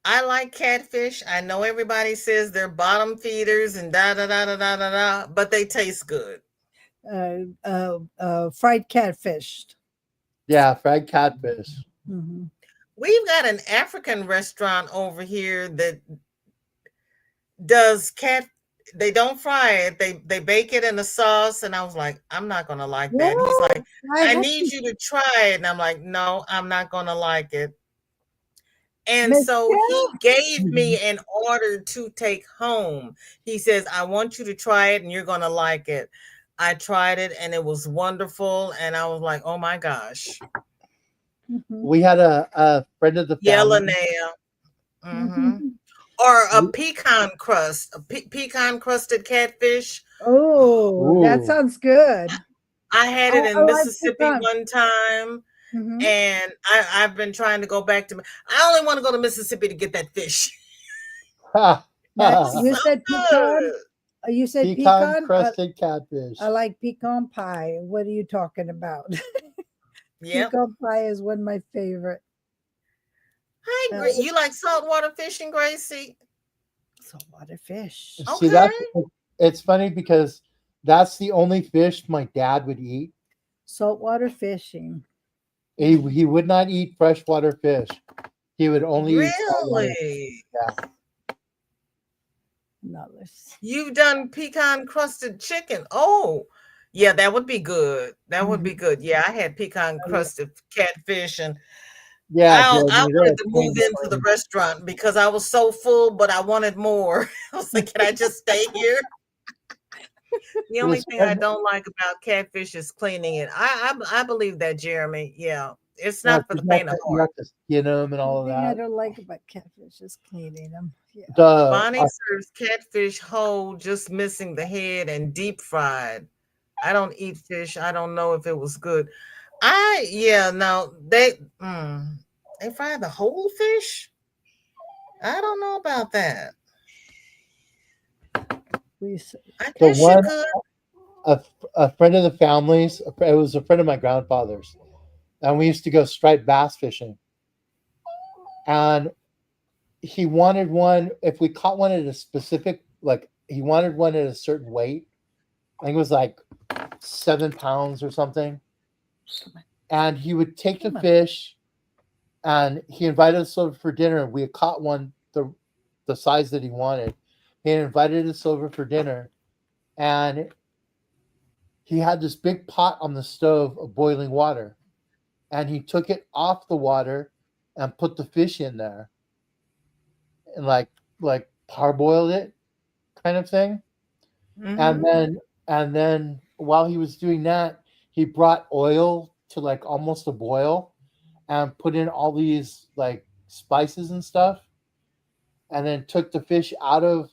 I like catfish. I know everybody says they're bottom feeders and da da da da da da da, but they taste good. Fried catfish. Yeah, fried catfish. Hmm. We've got an African restaurant over here that does cat. They don't fry it. They bake it in a sauce, and I was like, I'm not gonna like that. He's Yeah, like, I I have need you to try it, and I'm like, no, I'm not gonna like it. And so he Michelle. gave me Mhm. an order to take home. He says, I want you to try it, and you're gonna like it. I tried it, and it was wonderful, and I was like, oh my gosh, Mhm. We had a friend of the family. Yellow. Mm-hmm. Mhm. Or a we- pecan crust, a pecan crusted catfish. Oh, that Ooh, sounds good. I had it I in like Mississippi pecan. one time, Hmm. and I've been trying to go back to. I only want to go to Mississippi to get that fish. ha, Now It's ha. you so said pecan. good. You said Pecan pecan. crusted I catfish. like pecan pie. What are you talking about? Yep. Pecan pie is one of my favorite. Hi, Uh, You like saltwater fishing, Gracie? saltwater fish. See, Okay. it's funny because that's the only fish my dad would eat. Saltwater fishing. He would not eat freshwater fish. He would only eat saltwater. Really? Yeah. No, let's. You've done pecan crusted chicken. Oh, yeah, that would be good. That would be Mhm. good. Yeah, I had pecan I love- crusted catfish, and Yeah, I Jeremy, they're wanted a to pain move to into the clean. restaurant because I was so full, but I wanted more. I was like, can I just stay here? The It only was thing I fun. don't like about catfish is cleaning it. I believe that, Jeremy. Yeah, it's Yeah, not for 'cause the faint of you heart. have to skin them and The all of thing I that. don't like about catfish is cleaning them. Yeah. The Bonnie serves catfish whole, just missing the head and deep fried. I don't eat fish. I don't know if it was good. Yeah, no, they fry the whole fish. I don't know about that. We s- I the guess you one could. a friend of the family's. It was a friend of my grandfather's, and we used to go striped bass fishing. And he wanted one. If we caught one at a specific, like he wanted one at a certain weight. I think it was like 7 pounds or something. Come on, And he would take the come on. fish, and he invited us over for dinner. We had caught one the size that he wanted. He invited us over for dinner, and he had this big pot on the stove of boiling water, and he took it off the water and put the fish in there, and like parboiled it, kind of thing. And Hmm. then while he was doing that, he brought oil to like almost a boil and put in all these like spices and stuff, and then took the fish out of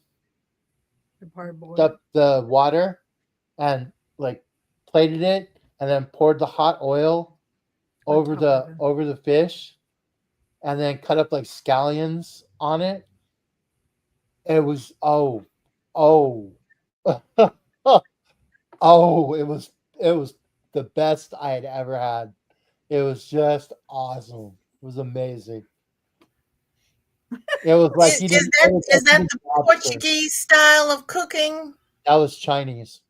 The parboiled the water and like plated it, and then poured the hot oil on top of it. over the fish, and then cut up like scallions on it. It was oh oh, it was the best I had ever had. It was just awesome. It was amazing. It was like eating. Is It that was like is that eating the lobster. Portuguese style of cooking? That was Chinese.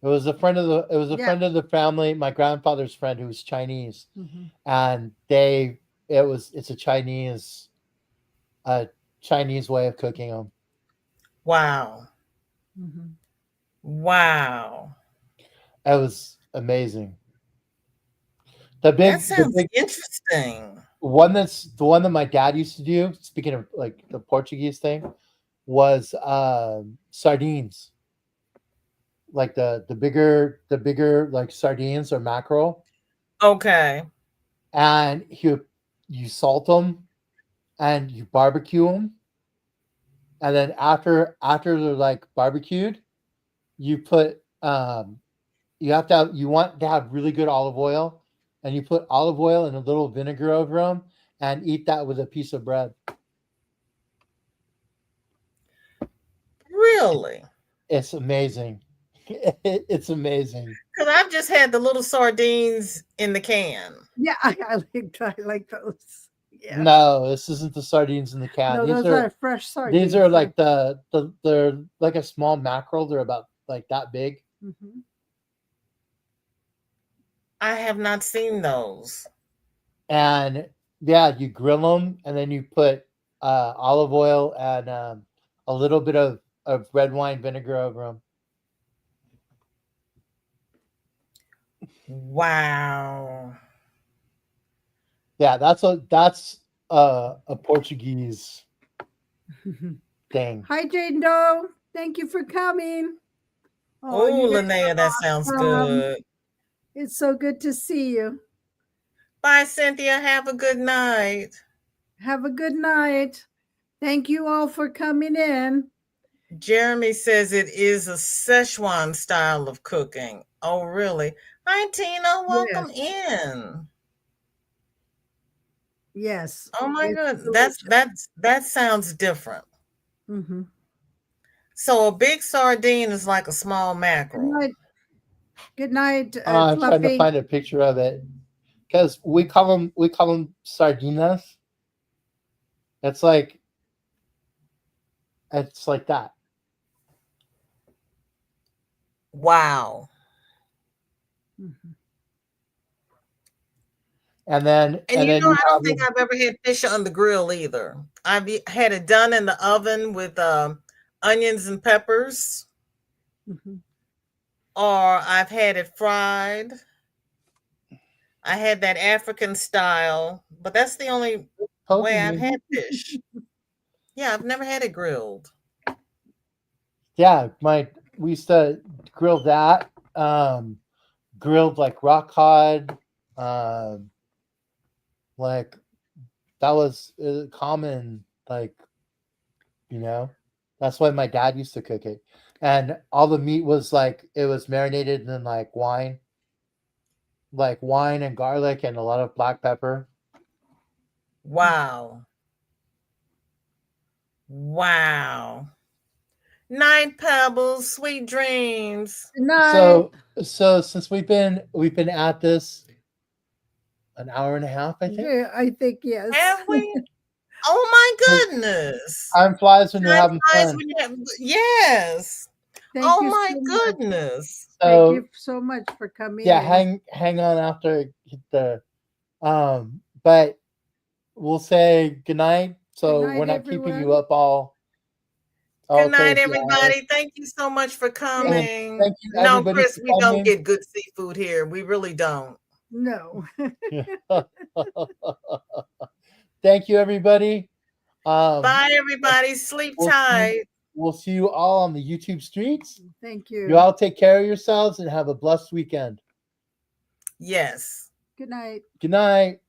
It was a friend of the. It was a Yeah. friend of the family. My grandfather's friend who was Chinese, Hmm. and they. It was. It's a Chinese way of cooking them. Wow. Hmm. Wow. It was amazing. That The sounds big interesting. one that's the one that my dad used to do. Speaking of like the Portuguese thing, was sardines. Like the bigger like sardines or mackerel, Okay. and you salt them and you barbecue them, and then after they're like barbecued, you put you want to have really good olive oil, and you put olive oil and a little vinegar over them, and eat that with a piece of bread. Really? It's amazing. It's amazing. Because I've just had the little sardines in the can. Yeah, I like those. Yes. No, this isn't the sardines in the can. No, These those are are fresh these sardines. are like they're like a small mackerel. They're about like that big. Mhm. I have not seen those. And yeah, you grill them, and then you put olive oil and a little bit of red wine vinegar over them. Wow. Yeah, that's a Portuguese thing. Hi, Jane Doe. Thank you for coming. Oh, Oh, you guys Linnea, that sounds are awesome. good. It's so good to see you. Bye, Cynthia. Have a good night. Have a good night. Thank you all for coming in. Jeremy says it is a Szechuan style of cooking. Oh, really? Hi, Tina. Welcome Yes, in. yes, Oh my it's goodness. delicious. That sounds different. Hmm. So a big sardine is like a small Good mackerel. night. Good night, I'm trying to Fluffy. find a picture of it because we call them sardinas. It's like it's like that. Wow. Mhm. And And then you I have don't think I've ever had fish on the grill either. Had it done in the oven with onions and peppers, Mhm. or I've had it fried. I had that African style, but that's the only way poking I've me. had fish. Yeah, I've never had it grilled. Yeah, my we used to grill that. Grilled like rock cod. Um, like that was common. Like you know, that's why my dad used to cook it, and all the meat was like it was marinated in like wine and garlic and a lot of black pepper. Wow. Wow. Night pebbles, sweet dreams. Good night. So since we've been at this an hour and a half, I think. Yeah, I think yes. Have we? Oh my goodness. Time flies when you're Time having flies fun. when you have, yes. Thank Oh you my so much. goodness. Thank So you so much for coming yeah, in. hang on after the but we'll say goodnight. Good So we're night, not keeping you everyone. up all Good night, crazy hours. everybody. Thank you so much for Thank And coming. thank you No, everybody Chris, for we don't coming. get good seafood here. We really don't. No. Thank you everybody. Um Bye, everybody. Sleep we'll see tight. we'll see you all on the YouTube streets. Thank You you. all take care of yourselves and have a blessed weekend. Yes. Good night. Good night.